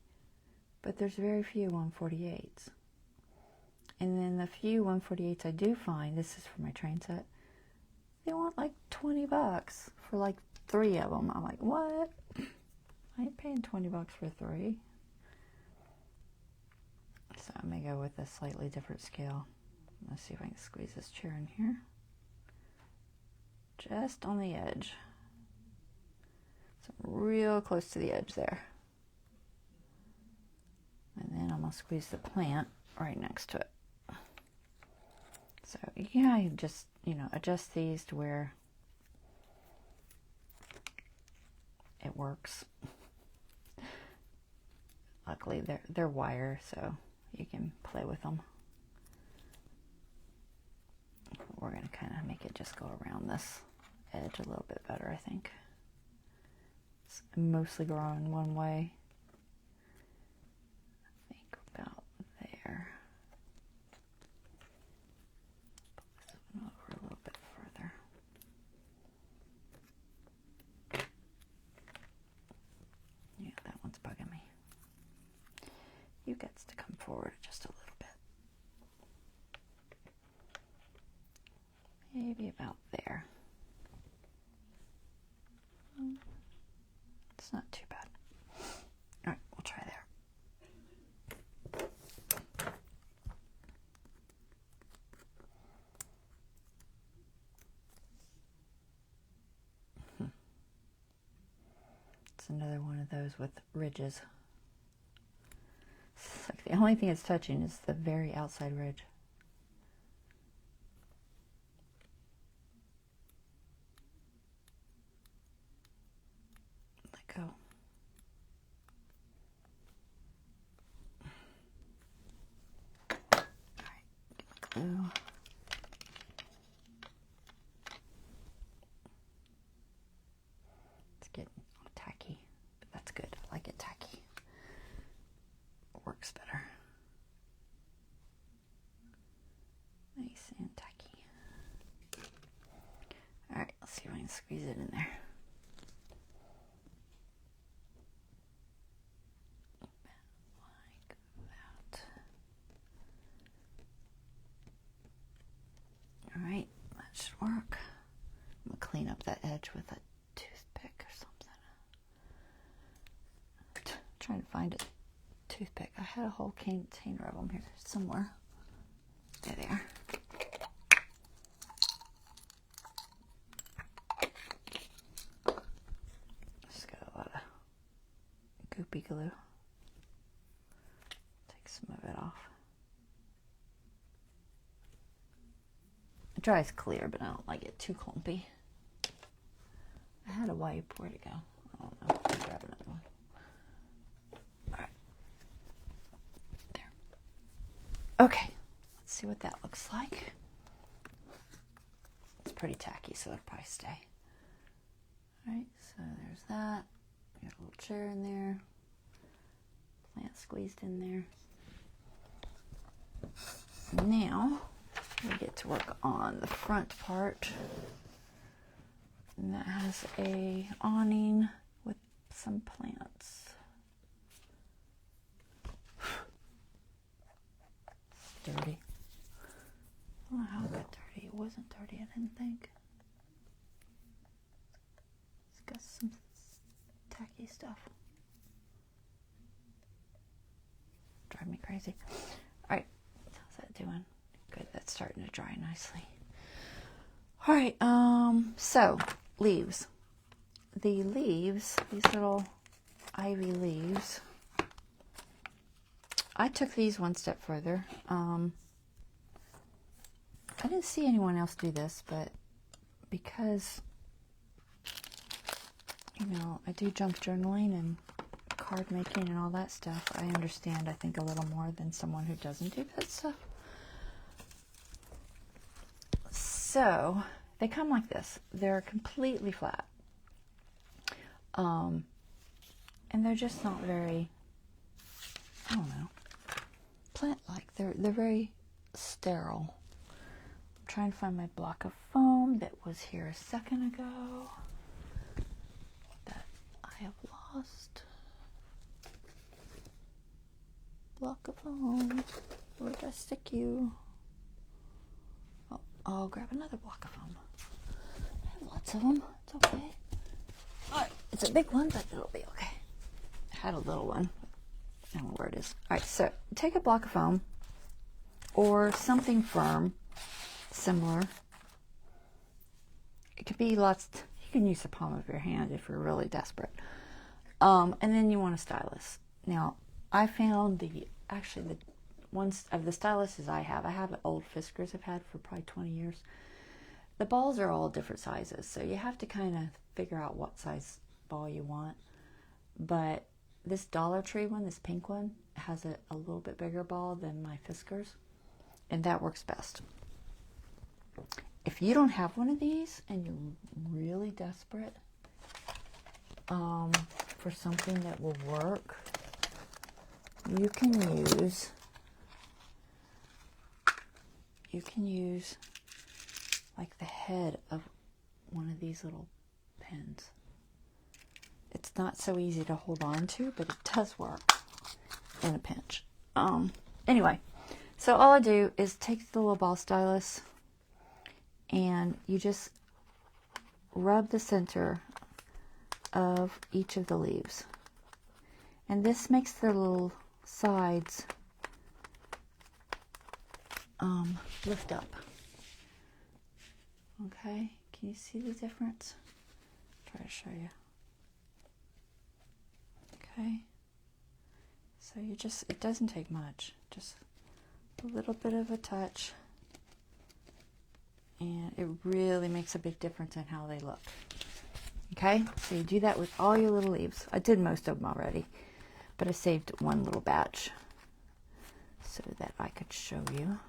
but there's very few 148s. And then the few 148s I do find, this is for my train set, they want like $20 for like 3 of them. I'm like, what? I ain't paying $20 for 3. So I may go with a slightly different scale. Let's see if I can squeeze this chair in here. Just on the edge. So real close to the edge there. And then I'm going to squeeze the plant right next to it. So yeah, you just, adjust these to where it works. Luckily, they're wire, so you can play with them. We're going to kind of make it just go around this edge a little bit better, I think. It's mostly going one way. I think about there. Put this one over a little bit further. Yeah, that one's bugging me. You gets to come forward just a little bit. Maybe about there. It's not too bad. All right, we'll try there. It's another one of those with ridges. It's like the only thing it's touching is the very outside ridge. Let go. All right, get my glue. It's getting tacky, but that's good. I like it tacky. It works better. Nice and tacky. All right, let's see if I can squeeze it in there. Like that. All right, that should work. I'm gonna clean up that edge with a toothpick or something. Trying to find a toothpick. I had a whole container of them here somewhere. There they are. Just got a lot of goopy glue. Take some of it off. It dries clear, but I don't like it too clumpy. I had a wipe. Where'd it go? I don't know. I'll grab another one. Alright. There. Okay. Let's see what that looks like. It's pretty tacky, so it'll probably stay. Alright, so there's that. Got a little chair in there. Plant squeezed in there. Now, we get to work on the front part. And that has a awning with some plants. It's dirty. I don't know how it got dirty. It wasn't dirty, I didn't think. It's got some tacky stuff. Drive me crazy. Alright, how's that doing? Good, that's starting to dry nicely. Alright, so leaves. The leaves, these little ivy leaves, I took these one step further. I didn't see anyone else do this, but because, you know, I do junk journaling and card making and all that stuff, I understand, I think, a little more than someone who doesn't do that stuff. So, they come like this. They're completely flat. And they're just not very, I don't know, plant-like. They're very sterile. I'm trying to find my block of foam that was here a second ago that I have lost. Block of foam. Where did I stick you? Oh, I'll grab another block of foam. I have lots of them. It's okay. Alright, it's a big one, but it'll be okay. I had a little one. I don't know where it is. Alright, so take a block of foam or something firm, similar. It could be lots, you can use the palm of your hand if you're really desperate. And then you want a stylus. Now, I found the ones of the styluses I have old Fiskars I've had for probably 20 years. The balls are all different sizes, so you have to kind of figure out what size ball you want. But this Dollar Tree one, this pink one, has a little bit bigger ball than my Fiskars, and that works best. If you don't have one of these and you're really desperate for something that will work, you can use like the head of one of these little pins. It's not so easy to hold on to, but it does work in a pinch. Anyway, so all I do is take the little ball stylus and you just rub the center of each of the leaves. And this makes the little sides lift up. Okay, can you see the difference? Try to show you. Okay, so it doesn't take much, just a little bit of a touch, and it really makes a big difference in how they look. Okay, so you do that with all your little leaves. I did most of them already, but I saved one little batch so that I could show you.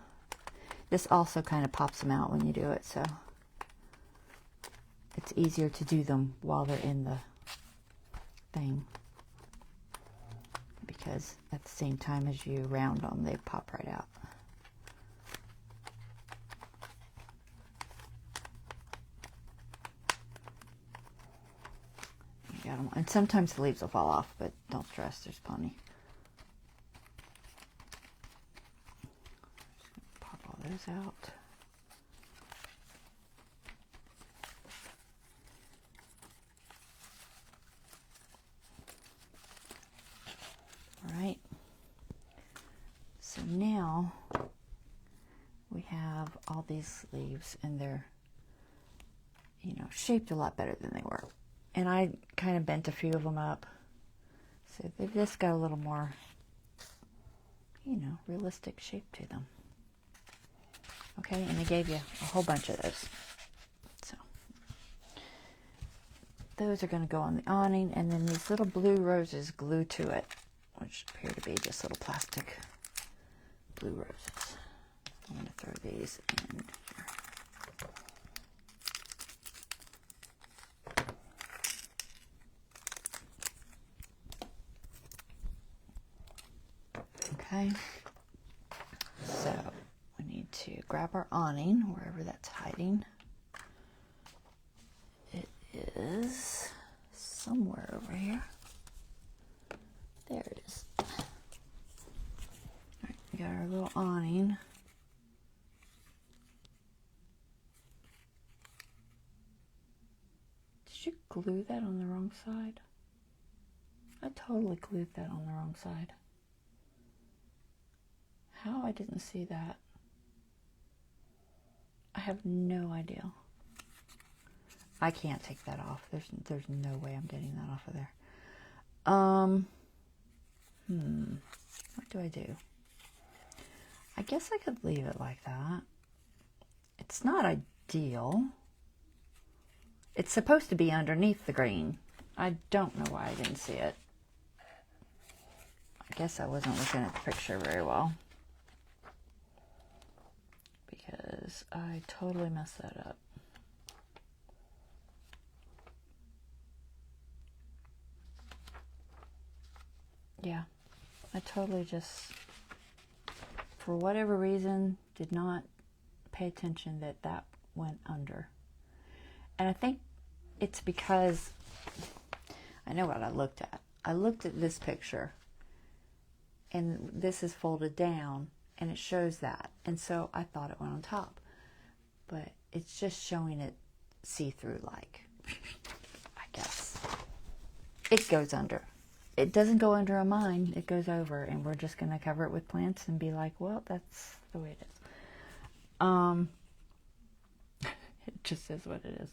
This also kind of pops them out when you do it, so it's easier to do them while they're in the thing, because at the same time as you round them, they pop right out. You got them. And sometimes the leaves will fall off, but don't stress, there's plenty. Pop all those out. Right, so now we have all these leaves, and they're, shaped a lot better than they were. And I kind of bent a few of them up, so they've just got a little more, realistic shape to them. Okay, and they gave you a whole bunch of those. So those are going to go on the awning, and then these little blue roses glued to it, which appear to be just little plastic blue roses. I'm going to throw these in here. Okay, so we need to grab our awning, wherever that's hiding. It is somewhere over here. There it is. All right, we got our little awning. Did you glue that on the wrong side? I totally glued that on the wrong side. How I didn't see that, I have no idea. I can't take that off. There's no way I'm getting that off of there. What do I do? I guess I could leave it like that. It's not ideal. It's supposed to be underneath the green. I don't know why I didn't see it. I guess I wasn't looking at the picture very well, because I totally messed that up. Yeah, I totally just, for whatever reason, did not pay attention that went under. And I think it's because I know what I looked at. I looked at this picture, and this is folded down, and it shows that. And so I thought it went on top. But it's just showing it see-through like, I guess. It goes under. It doesn't go under on mine. It goes over, and we're just going to cover it with plants and be like, well, that's the way it is. It just is what it is.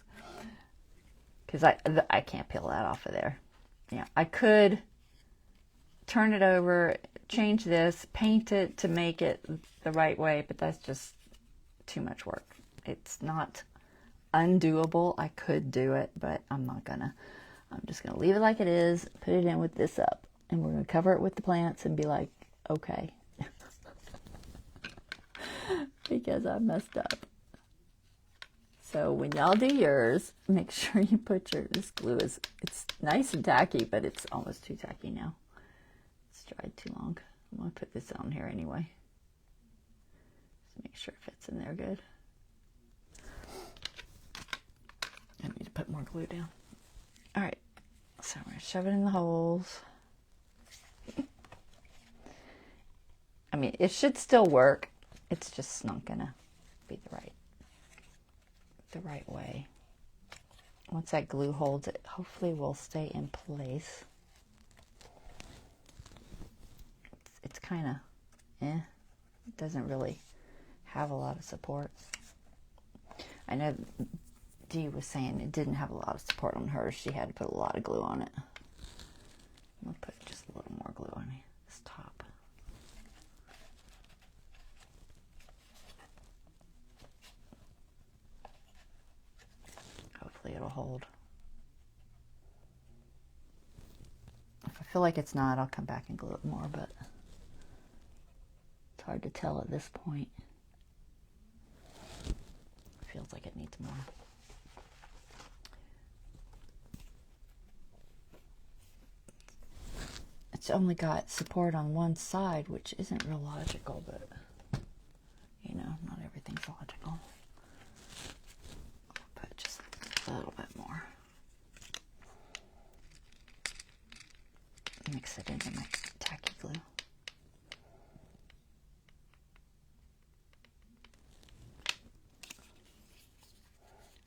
Because I can't peel that off of there. Yeah, I could turn it over, change this, paint it to make it the right way, but that's just too much work. It's not undoable. I could do it, but I'm not gonna. I'm just going to leave it like it is, put it in with this up, and we're going to cover it with the plants and be like, okay. Because I messed up. So when y'all do yours, make sure you put this glue it's nice and tacky, but it's almost too tacky now. It's dried too long. I'm going to put this on here anyway. Just make sure it fits in there good. I need to put more glue down. All right, so we're going to shove it in the holes. I mean, it should still work. It's just not going to be the right way. Once that glue holds it, hopefully it will stay in place. It's kind of, it doesn't really have a lot of support. I know Dee was saying it didn't have a lot of support on hers. She had to put a lot of glue on it. I'm going to put just a little more glue on this top. Hopefully it'll hold. If I feel like it's not, I'll come back and glue it more, but it's hard to tell at this point. It feels like it needs more. It's only got support on one side, which isn't real logical, but you know, not everything's logical. I'll put just a little bit more. Mix it into my tacky glue.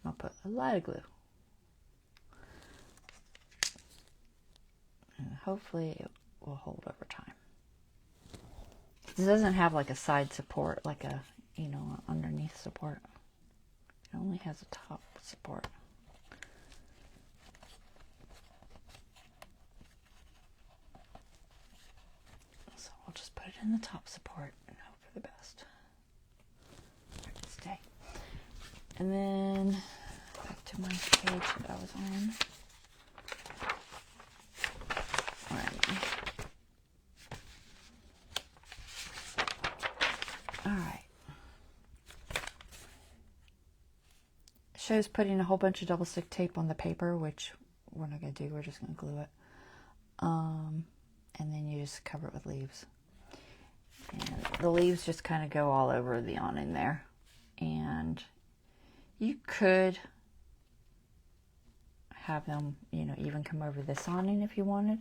I'll put a lot of glue. And hopefully it will hold over time. This doesn't have like a side support, like a, you know, underneath support. It only has a top support. So I'll just put it in the top support and hope for the best. For it to stay. And then back to my page that I was on. Where am I? Alright. Shows putting a whole bunch of double stick tape on the paper, which we're not going to do. We're just going to glue it. And then you just cover it with leaves. And the leaves just kind of go all over the awning there. And you could have them, you know, even come over this awning if you wanted.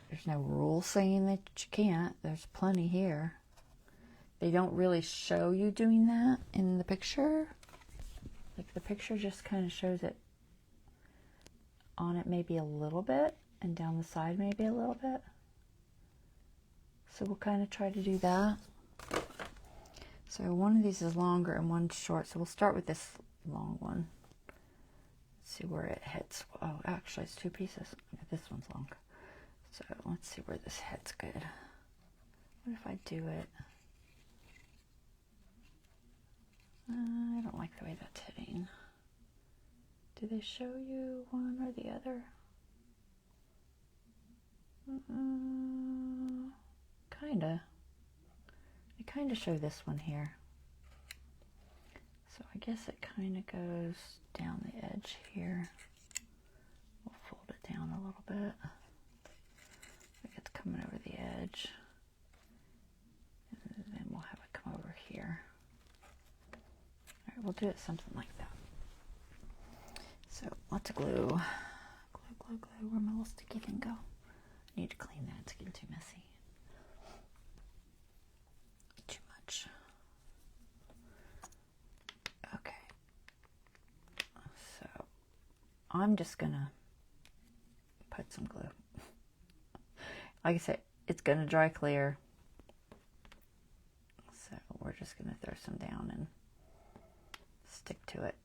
There's no rule saying that you can't. There's plenty here. They don't really show you doing that in the picture. Like the picture just kind of shows it on it maybe a little bit and down the side maybe a little bit. So we'll kind of try to do that. So one of these is longer and one's short. So we'll start with this long one. Let's see where it hits. Oh, actually it's two pieces. This one's long. So let's see where this hits good. What if I do it? I don't like the way that's hitting. Do they show you one or the other? Kinda. They kind of show this one here. So I guess it kind of goes down the edge here. We'll fold it down a little bit. Like it's coming over the edge. And then we'll have it come over here. Alright, we'll do it something like that. So lots of glue. Glue, glue, glue. Where'd my little sticky thing go? I need to clean that. It's getting too messy. Too much. Okay. So I'm just gonna put some glue. Like I said, it's gonna dry clear. So we're just gonna throw some down and stick to it.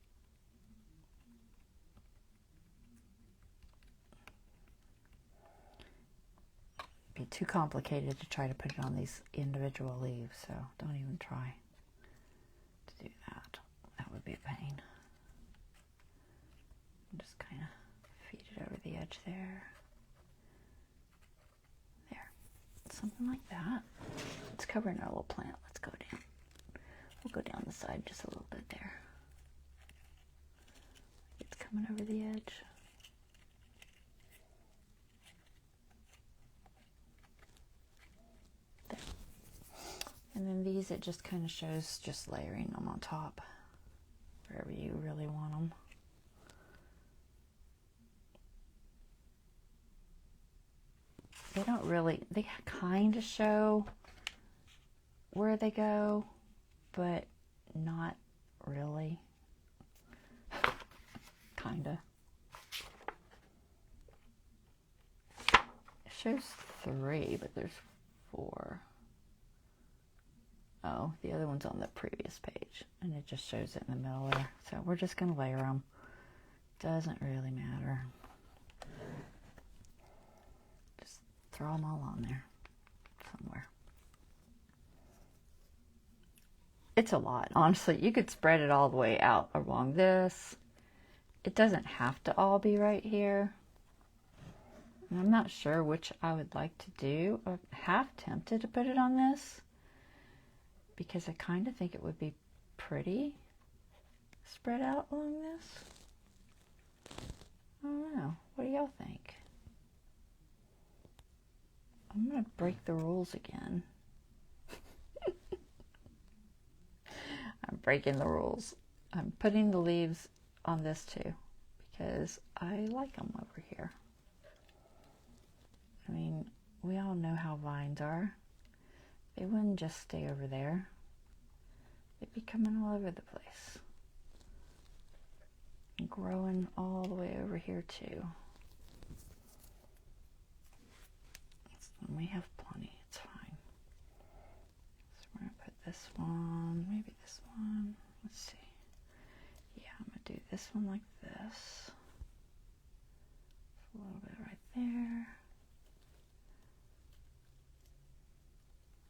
Be too complicated to try to put it on these individual leaves, so don't even try to do that. That would be a pain. Just kind of edge there. There. Something like that. It's covering our little plant. Let's go down. We'll go down the side just a little bit there. It's coming over the edge. There. And then these, it just kind of shows just layering them on top, wherever you really want them. They don't really, they kind of show where they go, but not really. Kinda. It shows 3, but there's 4. Oh, the other one's on the previous page, and it just shows it in the middle there. So we're just gonna layer them. Doesn't really matter. Just throw them all on there somewhere. It's a lot, honestly. You could spread it all the way out along this. It doesn't have to all be right here. And I'm not sure which I would like to do. I'm half tempted to put it on this because I kind of think it would be pretty spread out along this. I don't know. What do y'all think? I'm going to break the rules again. I'm breaking the rules. I'm putting the leaves on this too because I like them over here. I mean, we all know how vines are. They wouldn't just stay over there. They'd be coming all over the place. And growing all the way over here too. And we have plenty, it's fine. So we're going to put this one, maybe this one. Let's see. Yeah, I'm going to do this one like this. A little bit right there.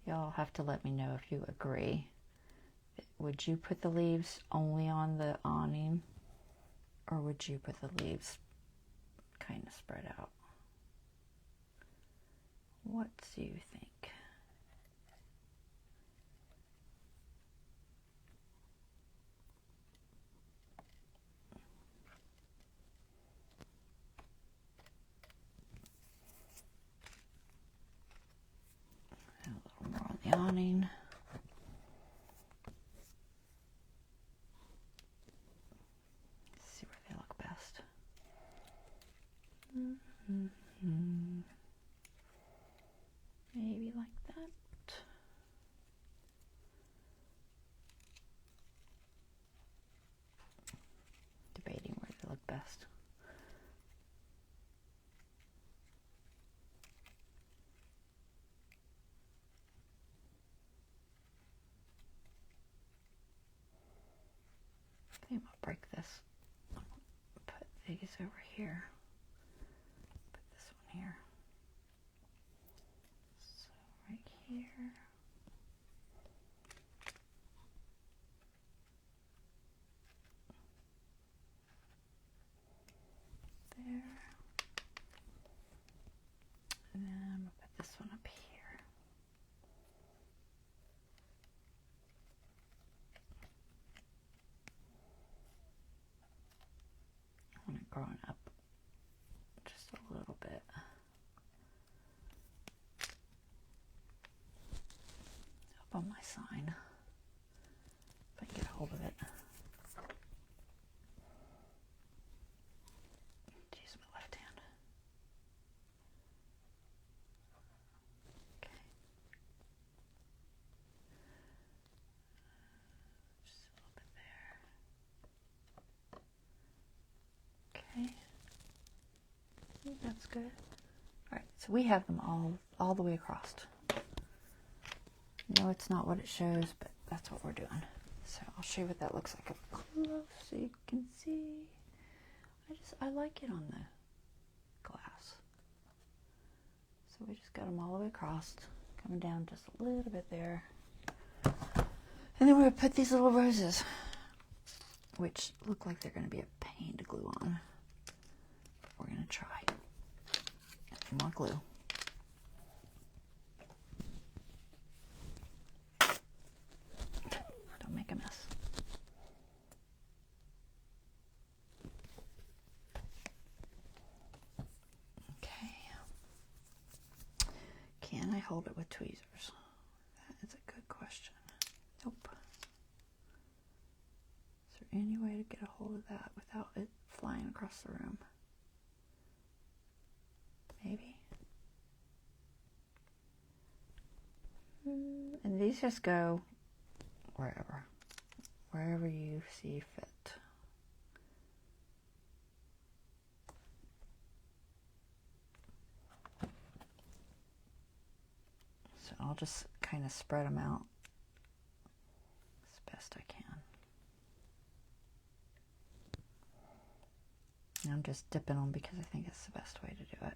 Y'all have to let me know if you agree. Would you put the leaves only on the awning, or would you put the leaves kind of spread out? What do you think? A little more on the awning. Let's see where they look best. Maybe like that. Debating where they look best. I think I'll break this. Put these over here. Put this one here. So right here. There. And then I'm going to put this one up here. I want it growing up just a little bit. Up on my sign. If I can get a hold of it. Use my left hand. Okay. Just a little bit there. Okay. I think that's good. Alright, so we have them all the way across. No, it's not what it shows, but that's what we're doing. So I'll show you what that looks like up close so you can see. I like it on the glass. So we just got them all the way across, coming down just a little bit there. And then we're going to put these little roses, which look like they're going to be a pain to glue on. But we're going to try. more glue. Don't make a mess. Okay. Can I hold it with tweezers? That is a good question. Nope. Is there any way to get a hold of that without it flying across the room? Maybe. And these just go wherever you see fit. So I'll just kind of spread them out as best I can. And I'm just dipping them because I think it's the best way to do it.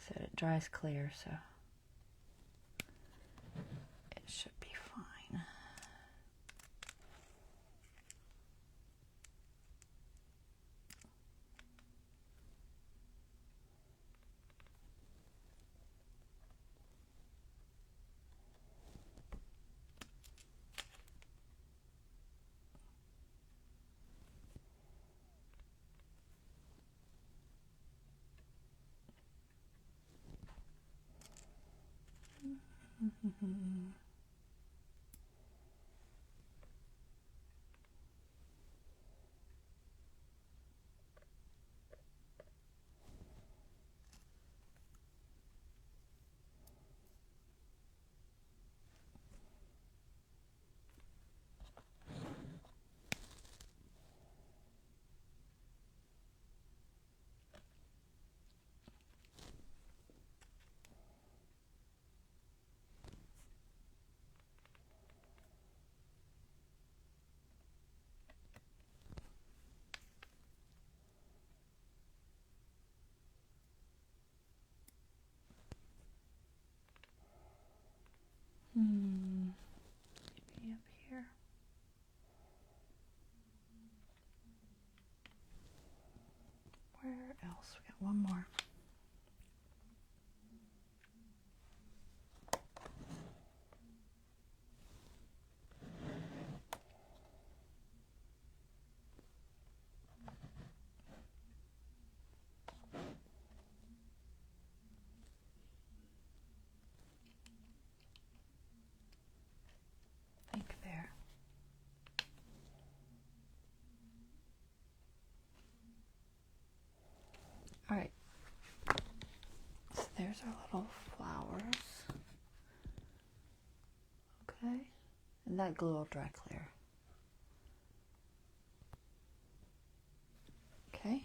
So it dries clear, so it should be fine. Maybe up here. Where else? We got one more. There. All right. So there's our little flowers. Okay. And that glue will dry clear. Okay.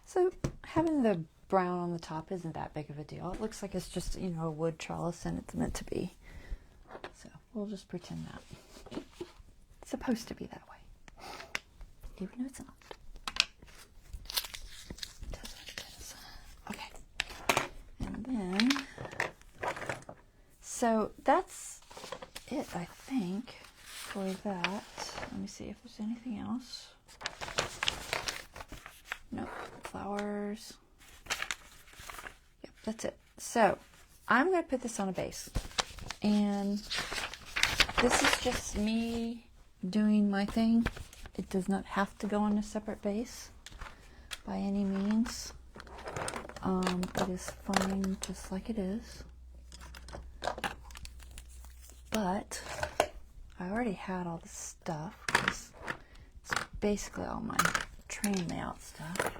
So having the brown on the top isn't that big of a deal. It looks like it's just, you know, a wood trellis and it's meant to be. So we'll just pretend that. It's supposed to be that way. Even though it's not. It is what it is. Okay. And then, so that's it, I think, for that. Let me see if there's anything else. Nope. Flowers. Yep, that's it. So I'm going to put this on a base. And this is just me doing my thing. It does not have to go on a separate base by any means. It is fine just like it is. But I already had all the stuff because it's basically all my train layout stuff.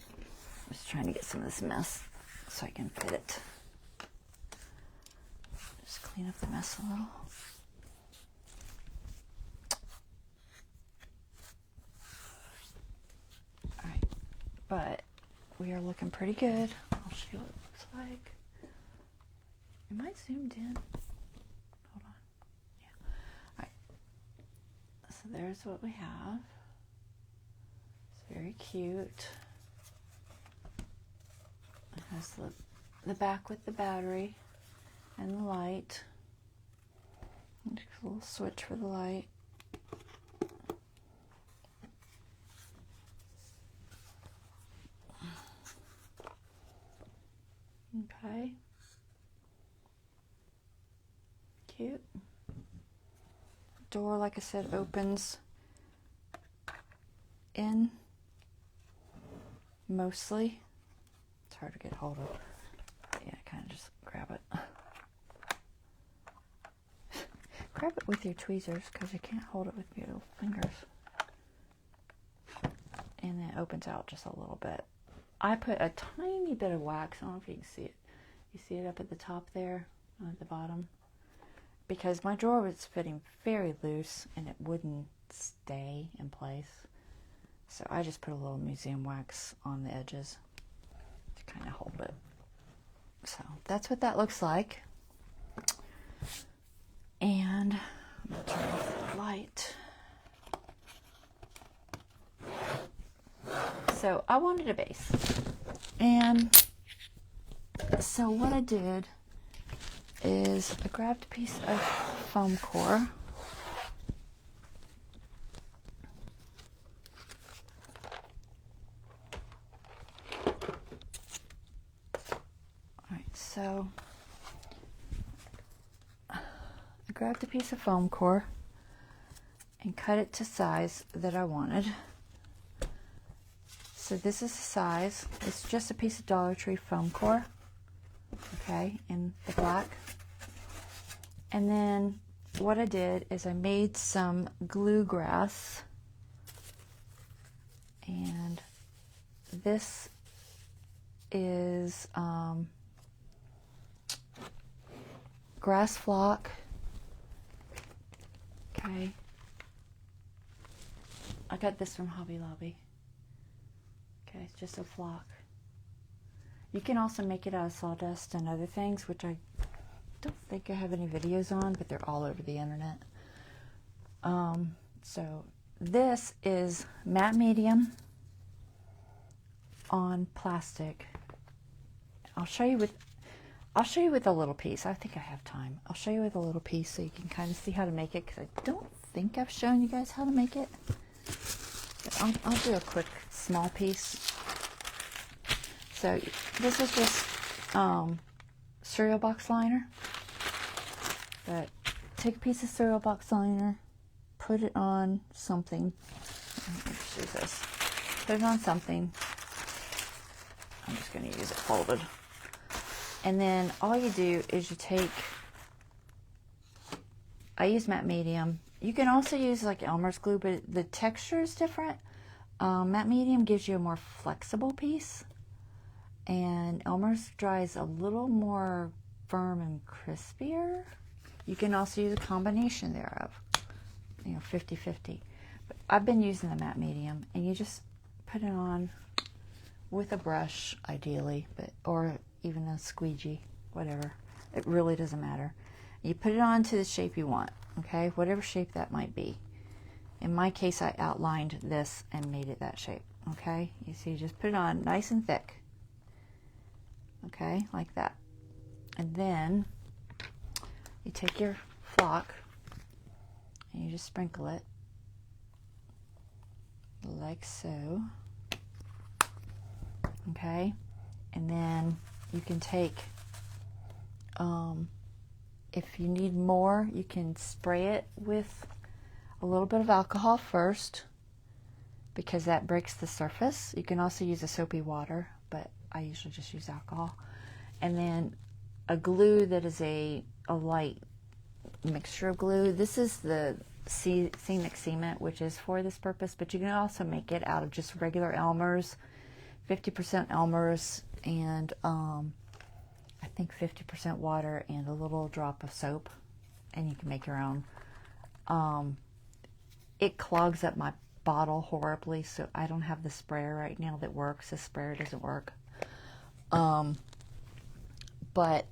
I'm just trying to get some of this mess so I can fit it. Just clean up the mess a little. Alright, but we are looking pretty good. I'll show you what it looks like. Am I zoomed in? Hold on. Yeah. Alright. So there's what we have. It's very cute. It has the back with the battery and the light. And a little switch for the light. Okay. Cute. Door, like I said, opens in mostly. It's hard to get hold of. Yeah, kind of just grab it. Grab it with your tweezers because you can't hold it with your little fingers. And then it opens out just a little bit. I put a tiny bit of wax. I don't know if you can see it. You see it up at the top there, at the bottom? Because my drawer was fitting very loose and it wouldn't stay in place. So I just put a little museum wax on the edges to kind of hold it. So that's what that looks like. And I'm going to turn off the light. So I wanted a base. And so what I did is I grabbed a piece of foam core. Alright, so I grabbed a piece of foam core and cut it to size that I wanted. So this is the size. It's just a piece of Dollar Tree foam core, okay, in the black. And then what I did is I made some glue grass, and this is grass flock, okay. I got this from Hobby Lobby. Okay, it's just a flock. You can also make it out of sawdust and other things, which I don't think I have any videos on, but they're all over the internet. So this is matte medium on plastic. I'll show you with a little piece. I think I have time. I'll show you with a little piece so you can kind of see how to make it, because I don't think I've shown you guys how to make it. I'll do a quick small piece. So this is just cereal box liner. But take a piece of cereal box liner, put it on something. Let's use this. Put it on something. I'm just going to use it folded. And then all you do is you take, I use matte medium. You can also use like Elmer's glue, but the texture is different. Matte medium gives you a more flexible piece, and Elmer's dries a little more firm and crispier. You can also use a combination thereof, 50-50. But I've been using the matte medium, and you just put it on with a brush, ideally, or even a squeegee, whatever. It really doesn't matter. You put it on to the shape you want, okay? Whatever shape that might be. In my case, I outlined this and made it that shape, okay? You see, just put it on nice and thick, okay, like that. And then you take your flock and you just sprinkle it like so, okay? And then you can take, if you need more, you can spray it with a little bit of alcohol first, because that breaks the surface. You can also use a soapy water, but I usually just use alcohol. And then a glue that is a light mixture of glue. This is the scenic cement, which is for this purpose, but you can also make it out of just regular Elmer's, 50% Elmer's, and I think 50% water and a little drop of soap, and you can make your own. It clogs up my bottle horribly, so I don't have the sprayer right now that works. The sprayer doesn't work. But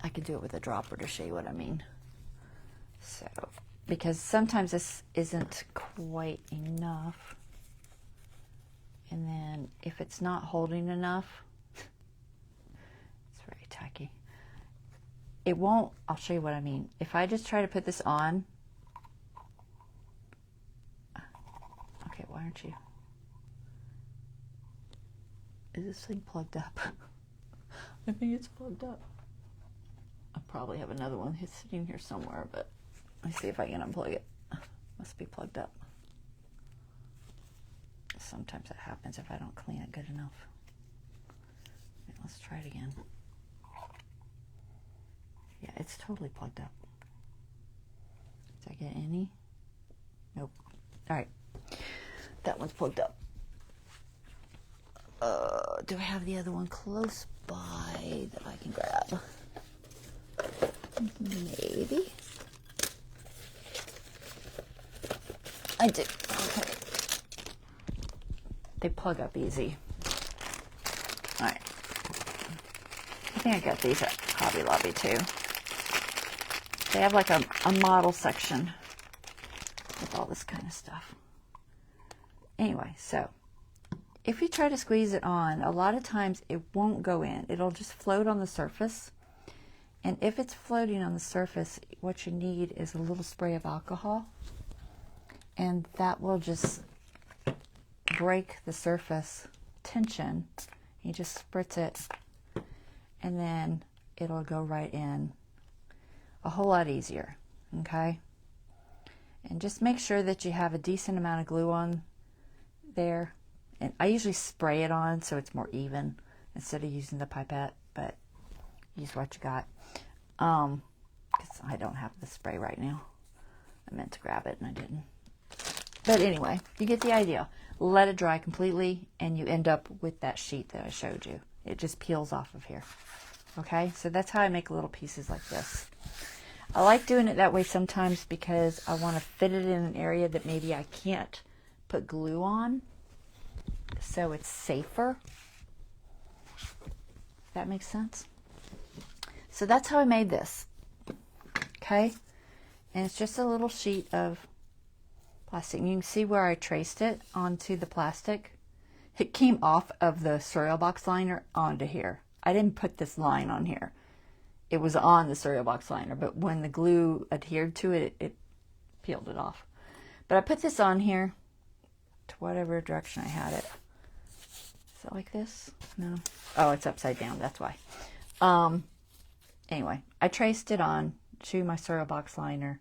I could do it with a dropper to show you what I mean. So, because sometimes this isn't quite enough. And then if it's not holding enough, it's very tacky. It won't, I'll show you what I mean. If I just try to put this on, okay, why aren't you? Is this thing plugged up? I think it's plugged up. I probably have another one sitting here somewhere, but let me see if I can unplug it. Must be plugged up. Sometimes that happens if I don't clean it good enough. Okay, let's try it again. Yeah, it's totally plugged up. Did I get any? Nope. All right. That one's plugged up. Do I have the other one close by that I can grab? Maybe. I do. Okay. They plug up easy. All right. I think I got these at Hobby Lobby too. They have like a model section with all this kind of stuff. Anyway, so if you try to squeeze it on, a lot of times it won't go in. It'll just float on the surface. And if it's floating on the surface, what you need is a little spray of alcohol. And that will just break the surface tension. You just spritz it, and then it'll go right in a whole lot easier, okay? And just make sure that you have a decent amount of glue on there. And I usually spray it on so it's more even instead of using the pipette, but use what you got. Because I don't have the spray right now. I meant to grab it and I didn't. But anyway, you get the idea. Let it dry completely and you end up with that sheet that I showed you. It just peels off of here. Okay, so that's how I make little pieces like this. I like doing it that way sometimes because I want to fit it in an area that maybe I can't put glue on, so it's safer. If that makes sense. So that's how I made this. Okay, and it's just a little sheet of plastic. And you can see where I traced it onto the plastic. It came off of the cereal box liner onto here. I didn't put this line on here. It was on the cereal box liner, but when the glue adhered to it, it peeled it off. But I put this on here to whatever direction I had it. Is it like this? No. Oh, it's upside down. That's why. Anyway, I traced it on to my cereal box liner,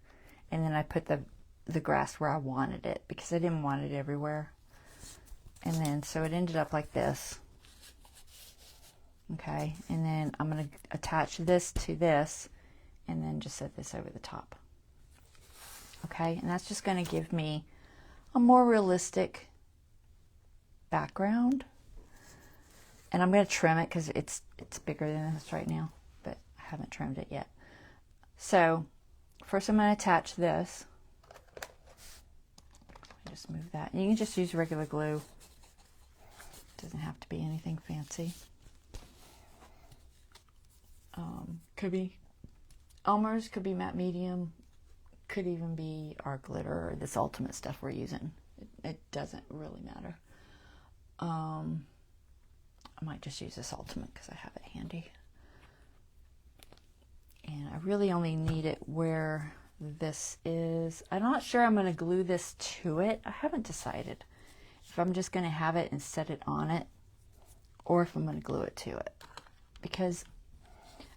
and then I put the grass where I wanted it because I didn't want it everywhere. And then, so it ended up like this. Okay, and then I'm going to attach this to this and then just set this over the top. Okay, and that's just going to give me a more realistic background. And I'm going to trim it because it's bigger than this right now, but I haven't trimmed it yet. So first I'm going to attach this. Just move that. And you can just use regular glue. It doesn't have to be anything fancy. Could be Elmer's, could be matte medium, could even be our glitter or this ultimate stuff we're using. It doesn't really matter. I might just use this ultimate because I have it handy. And I really only need it where this is. I'm not sure I'm going to glue this to it. I haven't decided if I'm just going to have it and set it on it or if I'm going to glue it to it, because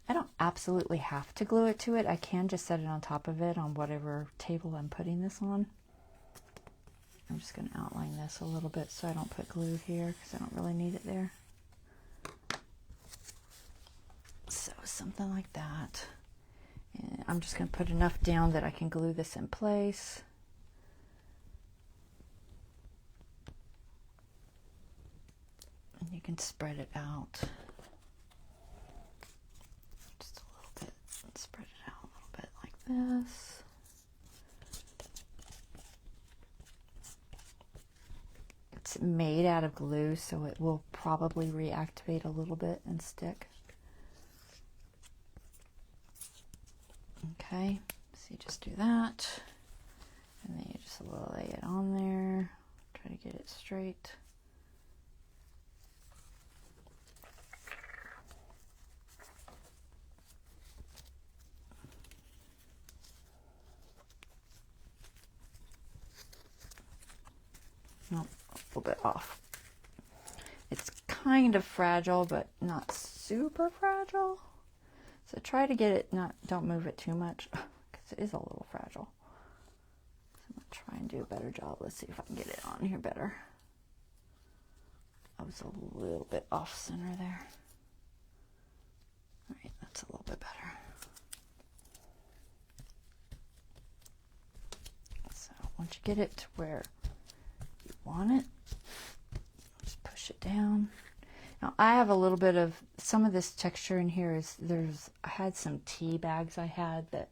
I don't absolutely have to glue it to it. I can just set it on top of it on whatever table I'm putting this on. I'm just going to outline this a little bit so I don't put glue here because I don't really need it there. So something like that. And I'm just going to put enough down that I can glue this in place. And you can spread it out. Just a little bit. Spread it out a little bit like this. It's made out of glue, so it will probably reactivate a little bit and stick. Okay, so you just do that, and then you just lay it on there, try to get it straight. Nope, a little bit off. It's kind of fragile, but not super fragile. So try to get it, don't move it too much, because it is a little fragile. So I'm going to try and do a better job. Let's see if I can get it on here better. I was a little bit off center there. All right, that's a little bit better. So once you get it to where you want it, just push it down. Now I have a little bit of, some of this texture in here is, I had some tea bags I had that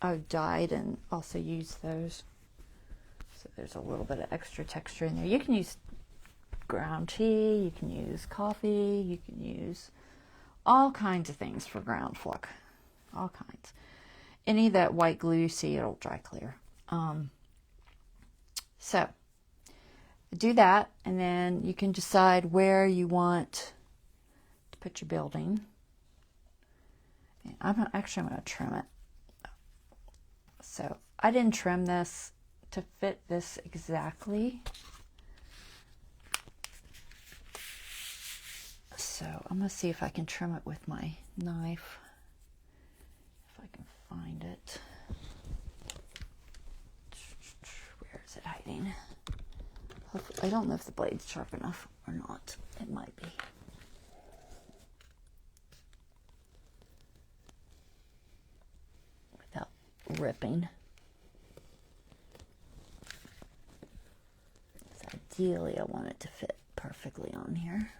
I dyed and also used those. So there's a little bit of extra texture in there. You can use ground tea, you can use coffee, you can use all kinds of things for ground fluck. All kinds. Any of that white glue you see, it'll dry clear. So do that, and then you can decide where you want to put your building. And I'm going to trim it. So I didn't trim this to fit this exactly. So I'm going to see if I can trim it with my knife, if I can find it. Where is it hiding? I don't know if the blade's sharp enough or not. It might be. Without ripping. So ideally I want it to fit perfectly on here.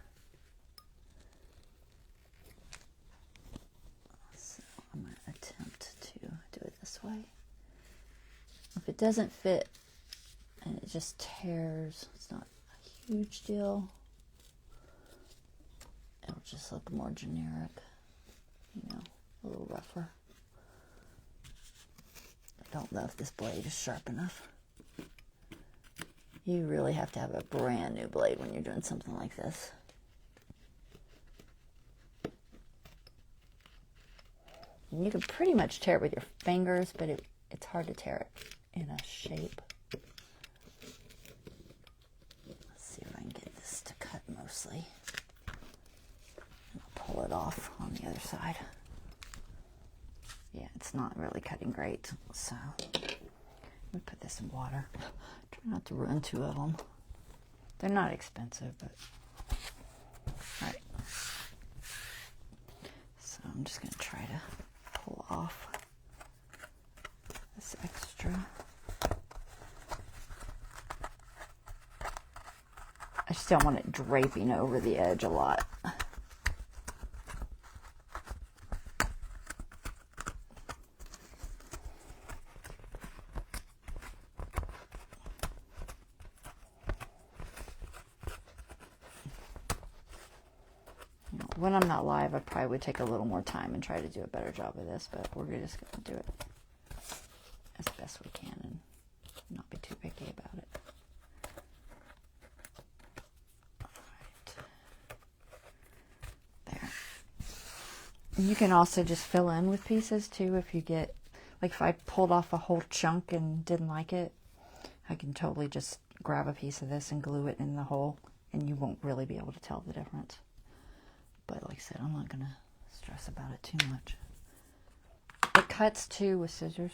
So I'm going to attempt to do it this way. If it doesn't fit, and it just tears, it's not a huge deal. It'll just look more generic, you know, a little rougher. I don't know if this blade is sharp enough. You really have to have a brand new blade when you're doing something like this. And you can pretty much tear it with your fingers, but it's hard to tear it in a shape. Mostly. I'll pull it off on the other side. Yeah, it's not really cutting great, so let me put this in water. Try not to ruin two of them. They're not expensive, but all right. So I'm just going to try to pull off this extra. I just don't want it draping over the edge a lot. You know, when I'm not live, I probably would take a little more time and try to do a better job of this, but we're just going to do it as best we can and not be too picky about it. You can also just fill in with pieces too if you get, like if I pulled off a whole chunk and didn't like it, I can totally just grab a piece of this and glue it in the hole and you won't really be able to tell the difference. But like I said, I'm not going to stress about it too much. It cuts too with scissors,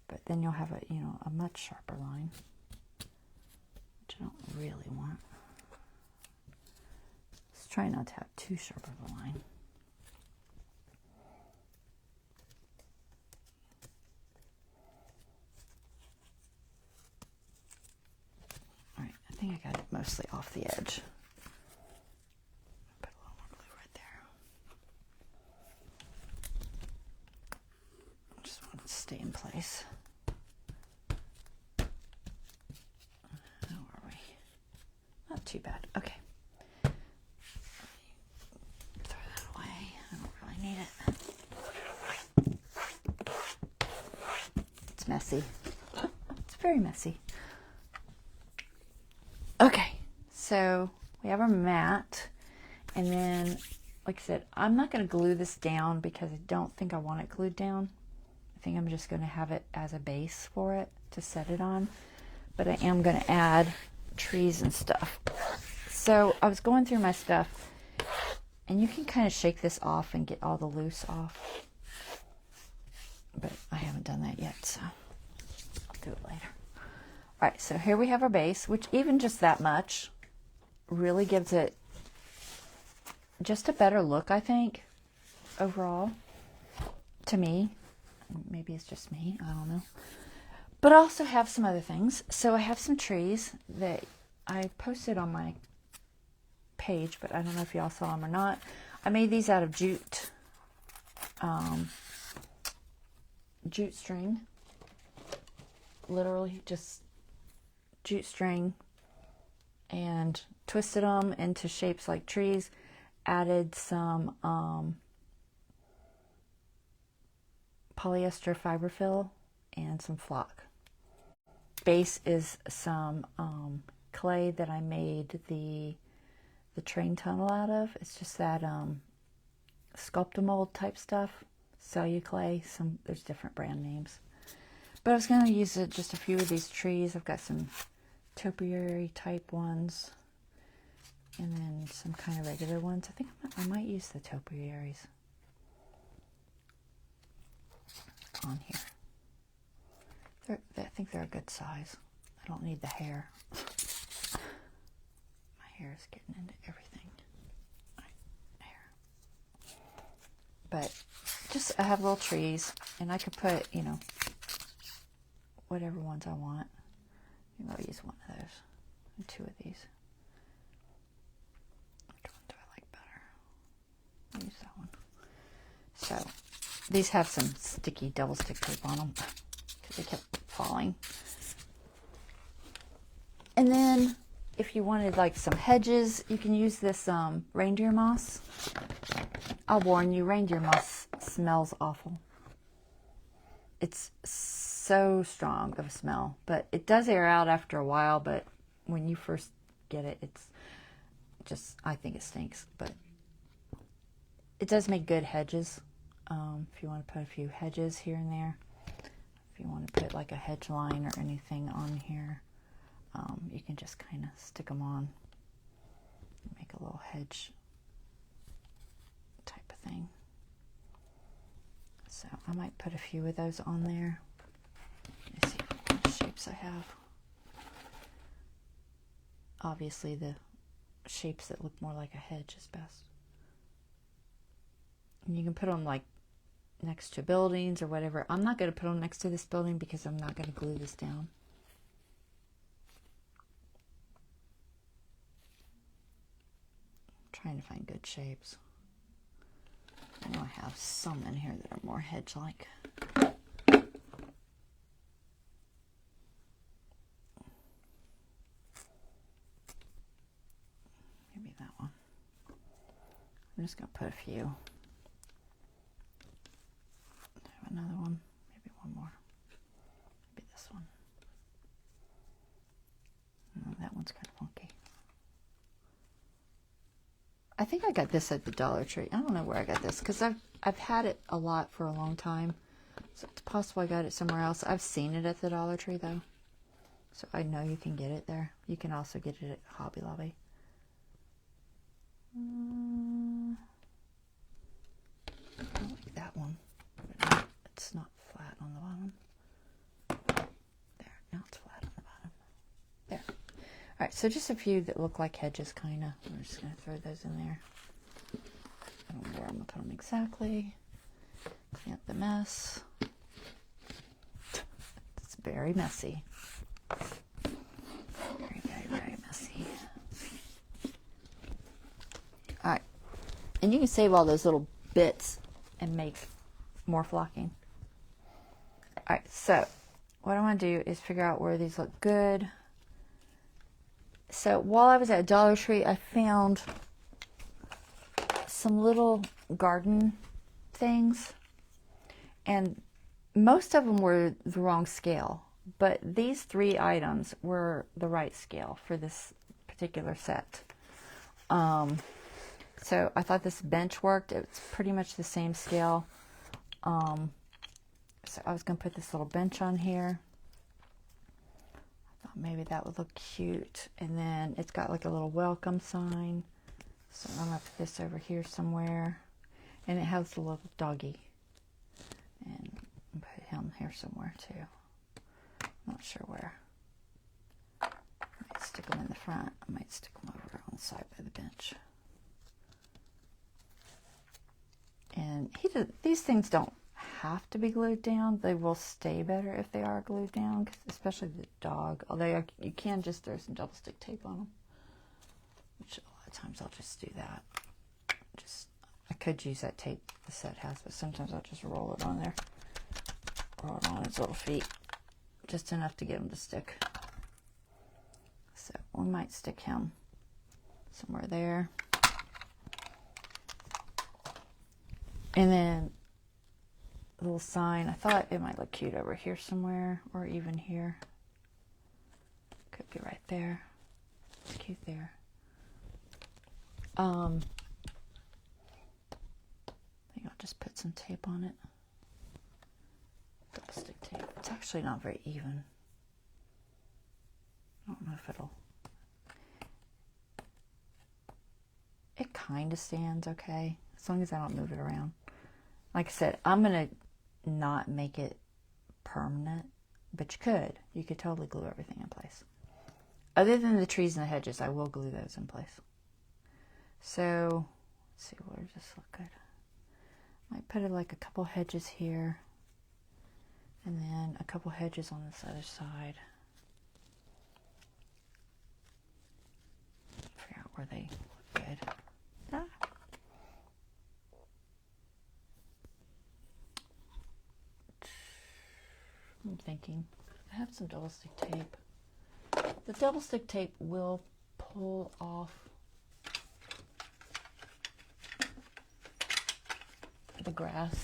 but then you'll have a much sharper line, which I don't really want. Try not to have too sharp of a line. All right, I think I got it mostly off the edge. Put a little more glue right there. I just want it to stay in place. How are we? Not too bad. Okay. Need it. It's messy. It's very messy. Okay, so we have our mat, and then, like I said, I'm not going to glue this down because I don't think I want it glued down. I think I'm just going to have it as a base for it to set it on, but I am going to add trees and stuff. So I was going through my stuff, And you can kind of shake this off and get all the loose off. But I haven't done that yet, so I'll do it later. All right, so here we have our base, which even just that much really gives it just a better look, I think, overall, to me. Maybe it's just me, I don't know. But I also have some other things. So I have some trees that I posted on my page, but I don't know if y'all saw them or not. I made these out of jute string, literally just jute string, and twisted them into shapes like trees, added some polyester fiberfill and some flock. Base is some clay that I made the train tunnel out of. It's just that Sculptamold type stuff, Celluclay. There's different brand names, but I was going to use just a few of these trees. I've got some topiary type ones, and then some kind of regular ones. I think I might use the topiaries on here. I think they're a good size. I don't need the hair. My hair is getting into everything. Hair. But just, I have little trees, and I could put, you know, whatever ones I want. Maybe I'll use one of those and two of these. Which one do I like better? I'll use that one. So these have some sticky double stick tape on them because they kept falling. And then if you wanted like some hedges, you can use this reindeer moss. I'll warn you, reindeer moss smells awful. It's so strong of a smell, but it does air out after a while. But when you first get it, it's just, I think it stinks, but it does make good hedges. If you want to put a few hedges here and there, if you want to put like a hedge line or anything on here, you can just kind of stick them on, make a little hedge type of thing. So I might put a few of those on there. Let me see what shapes I have. Obviously the shapes that look more like a hedge is best. And you can put them like next to buildings or whatever. I'm not going to put them next to this building because I'm not going to glue this down. I'm trying to find good shapes. I know I have some in here that are more hedge-like. Maybe that one. I'm just going to put a few. Another one, maybe one more, maybe this one. Oh, that one's kind of funky. I think I got this at the Dollar Tree. I don't know where I got this because I've had it a lot for a long time, so it's possible I got it somewhere else. I've seen it at the Dollar Tree though, so I know you can get it there. You can also get it at Hobby Lobby. I like that one. It's not flat on the bottom. There, now it's flat on the bottom. There. All right, so just a few that look like hedges, kind of. I'm just going to throw those in there. I don't know where I'm going to put them exactly. Clean up the mess. It's very messy. Very, very, very messy. All right, and you can save all those little bits and make more flocking. All right, so what I want to do is figure out where these look good. So while I was at Dollar Tree, I found some little garden things, and most of them were the wrong scale, but these 3 items were the right scale for this particular set. So I thought this bench worked. It's pretty much the same scale. So I was going to put this little bench on here. I thought maybe that would look cute. And then it's got like a little welcome sign. So I'm going to put this over here somewhere. And it has a little doggy. And I'll put him here somewhere too. Not sure where. I might stick them in the front. I might stick them over on the side by the bench. And these things don't have to be glued down. They will stay better if they are glued down, especially the dog. Although you can just throw some double stick tape on them, which a lot of times I'll just do that. I could use that tape the set has, but sometimes I'll just roll it on there. Roll it on its little feet. Just enough to get them to stick. So we might stick him somewhere there. And then a little sign. I thought it might look cute over here somewhere, or even here. Could be right there. It's cute there. I think I'll just put some tape on it. Double stick tape. It's actually not very even. I don't know if it'll... It kind of stands okay, as long as I don't move it around. Like I said, I'm going to not make it permanent, but you could. You could totally glue everything in place. Other than the trees and the hedges, I will glue those in place. So, let's see, where does this look good? Might put it like a couple hedges here, and then a couple hedges on this other side. Figure out where they look good. Ah. I'm thinking, I have some double stick tape. The double stick tape will pull off the grass,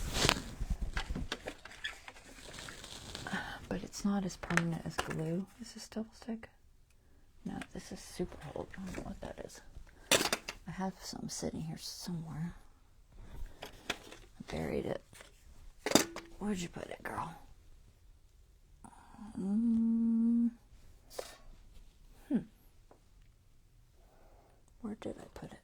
but it's not as permanent as glue. Is this double stick? No, this is super hold. I don't know what that is. I have some sitting here somewhere. I buried it. Where'd you put it, girl? Where did I put it?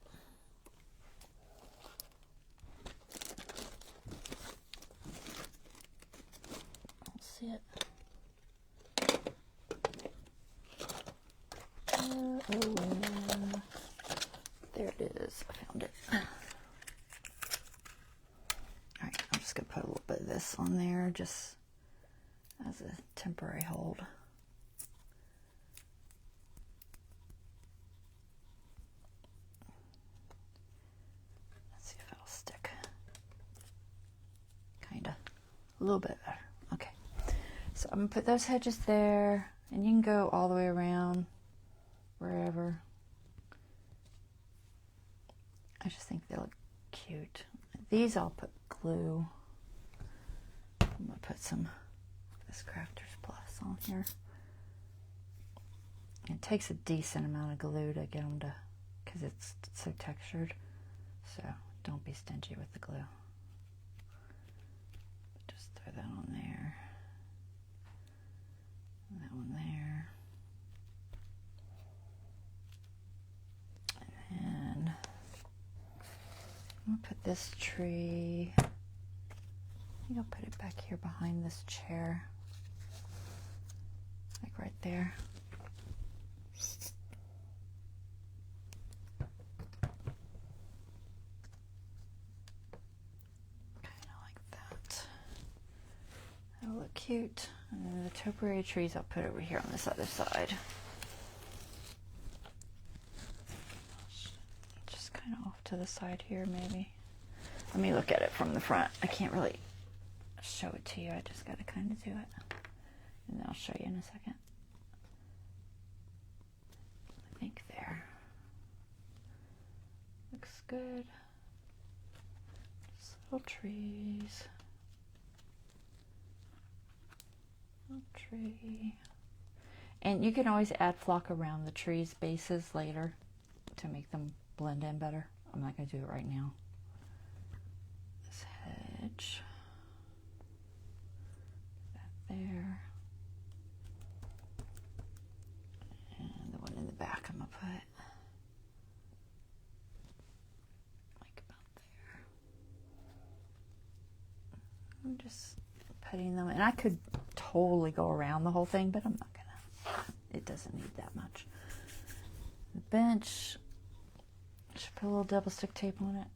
I don't see it. There it is. I found it. Alright, I'm just going to put a little bit of this on there just as a temporary hold. Let's see if it'll stick. Kinda. A little bit better. Okay. So I'm going to put those hedges there, and you can go all the way around wherever. I just think they look cute. These I'll put glue. I'm going to put some this Crafter's Plus on here. It takes a decent amount of glue to get them to, because it's so textured. So don't be stingy with the glue. Just throw that on there. And that one there. And then I'm going to put this tree, I think I'll put it back here behind this chair, like right there. Kind of like that. That'll look cute. And then the topiary trees I'll put over here on this other side. Just kind of off to the side here, maybe. Let me look at it from the front. I can't really show it to you. I just got to kind of do it. And then I'll show you in a second. I think there. Looks good. Just little trees. Little tree. And you can always add flock around the trees' bases later to make them blend in better. I'm not going to do it right now. This hedge. That there. And the one in the back I'm going to put. I'm just putting them, and I could totally go around the whole thing, but I'm not gonna. It doesn't need that much. The bench, should put a little double stick tape on it.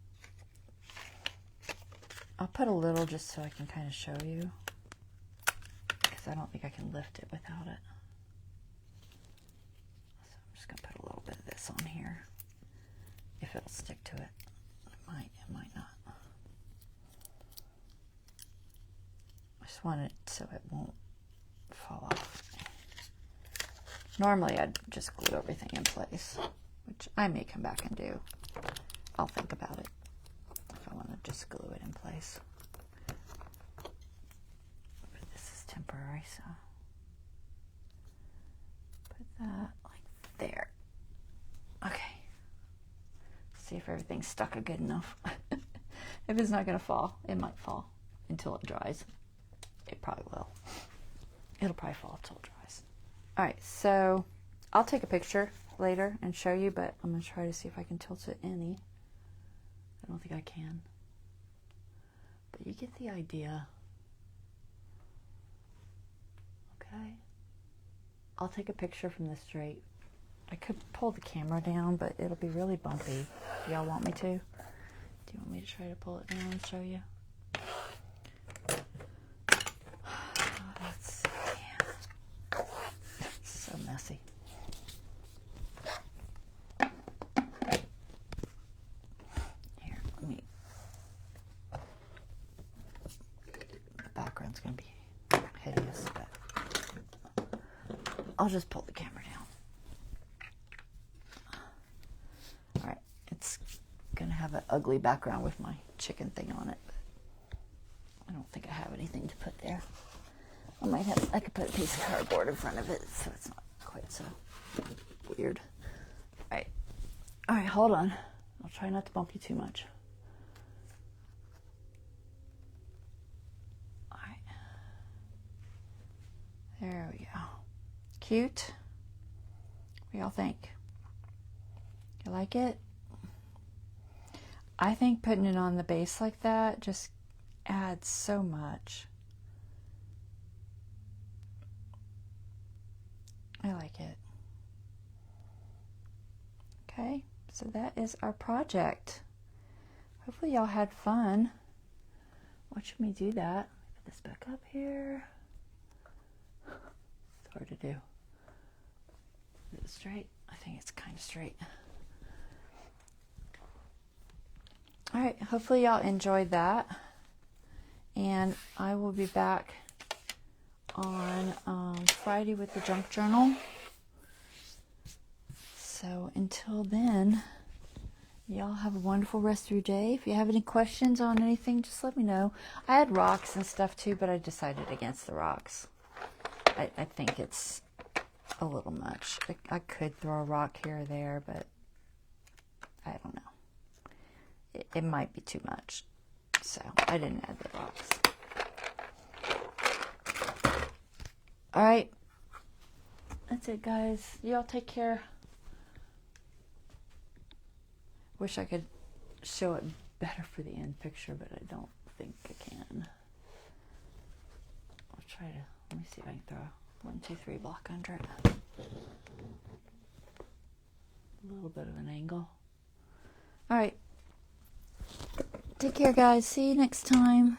I'll put a little just so I can kind of show you, because I don't think I can lift it without it. So I'm just gonna put a little bit of this on here. If it'll stick to it. It might not. I just want it so it won't fall off. Normally I'd just glue everything in place, which I may come back and do. I'll think about it if I want to just glue it in place. But this is temporary, so put that like there. Okay. See if everything's stuck good enough. If it's not gonna fall, it might fall until it dries. It probably will. It'll probably fall until it dries. All right, so I'll take a picture later and show you, but I'm gonna try to see if I can tilt it any. I don't think I can, but you get the idea. Okay, I'll take a picture from this straight. I could pull the camera down, but it'll be really bumpy. Do y'all want me to? Do you want me to try to pull it down and show you? Let's see. It's so messy. Here, let me. The background's going to be hideous, but I'll just pull the camera down. Gonna have an ugly background with my chicken thing on it, but I don't think I have anything to put there. I could put a piece of cardboard in front of it so it's not quite so weird. All right, hold on. I'll try not to bump you too much. All right, there we go. Cute. What do y'all think? You like it? I think putting it on the base like that just adds so much. I like it. Okay, so that is our project. Hopefully y'all had fun watching me do that. Put this back up here. It's hard to do. Is it straight? I think it's kind of straight. All right, hopefully y'all enjoyed that, and I will be back on Friday with the junk journal. So until then, y'all have a wonderful rest of your day. If you have any questions on anything, just let me know. I had rocks and stuff too, but I decided against the rocks. I think it's a little much. I could throw a rock here or there, but I don't know. It might be too much, so I didn't add the rocks. All right, that's it, guys. Y'all take care. Wish I could show it better for the end picture, but I don't think I can. I'll try to, let me see if I can throw a 1, 2, 3 block under it. A little bit of an angle. All right. Take care, guys. See you next time.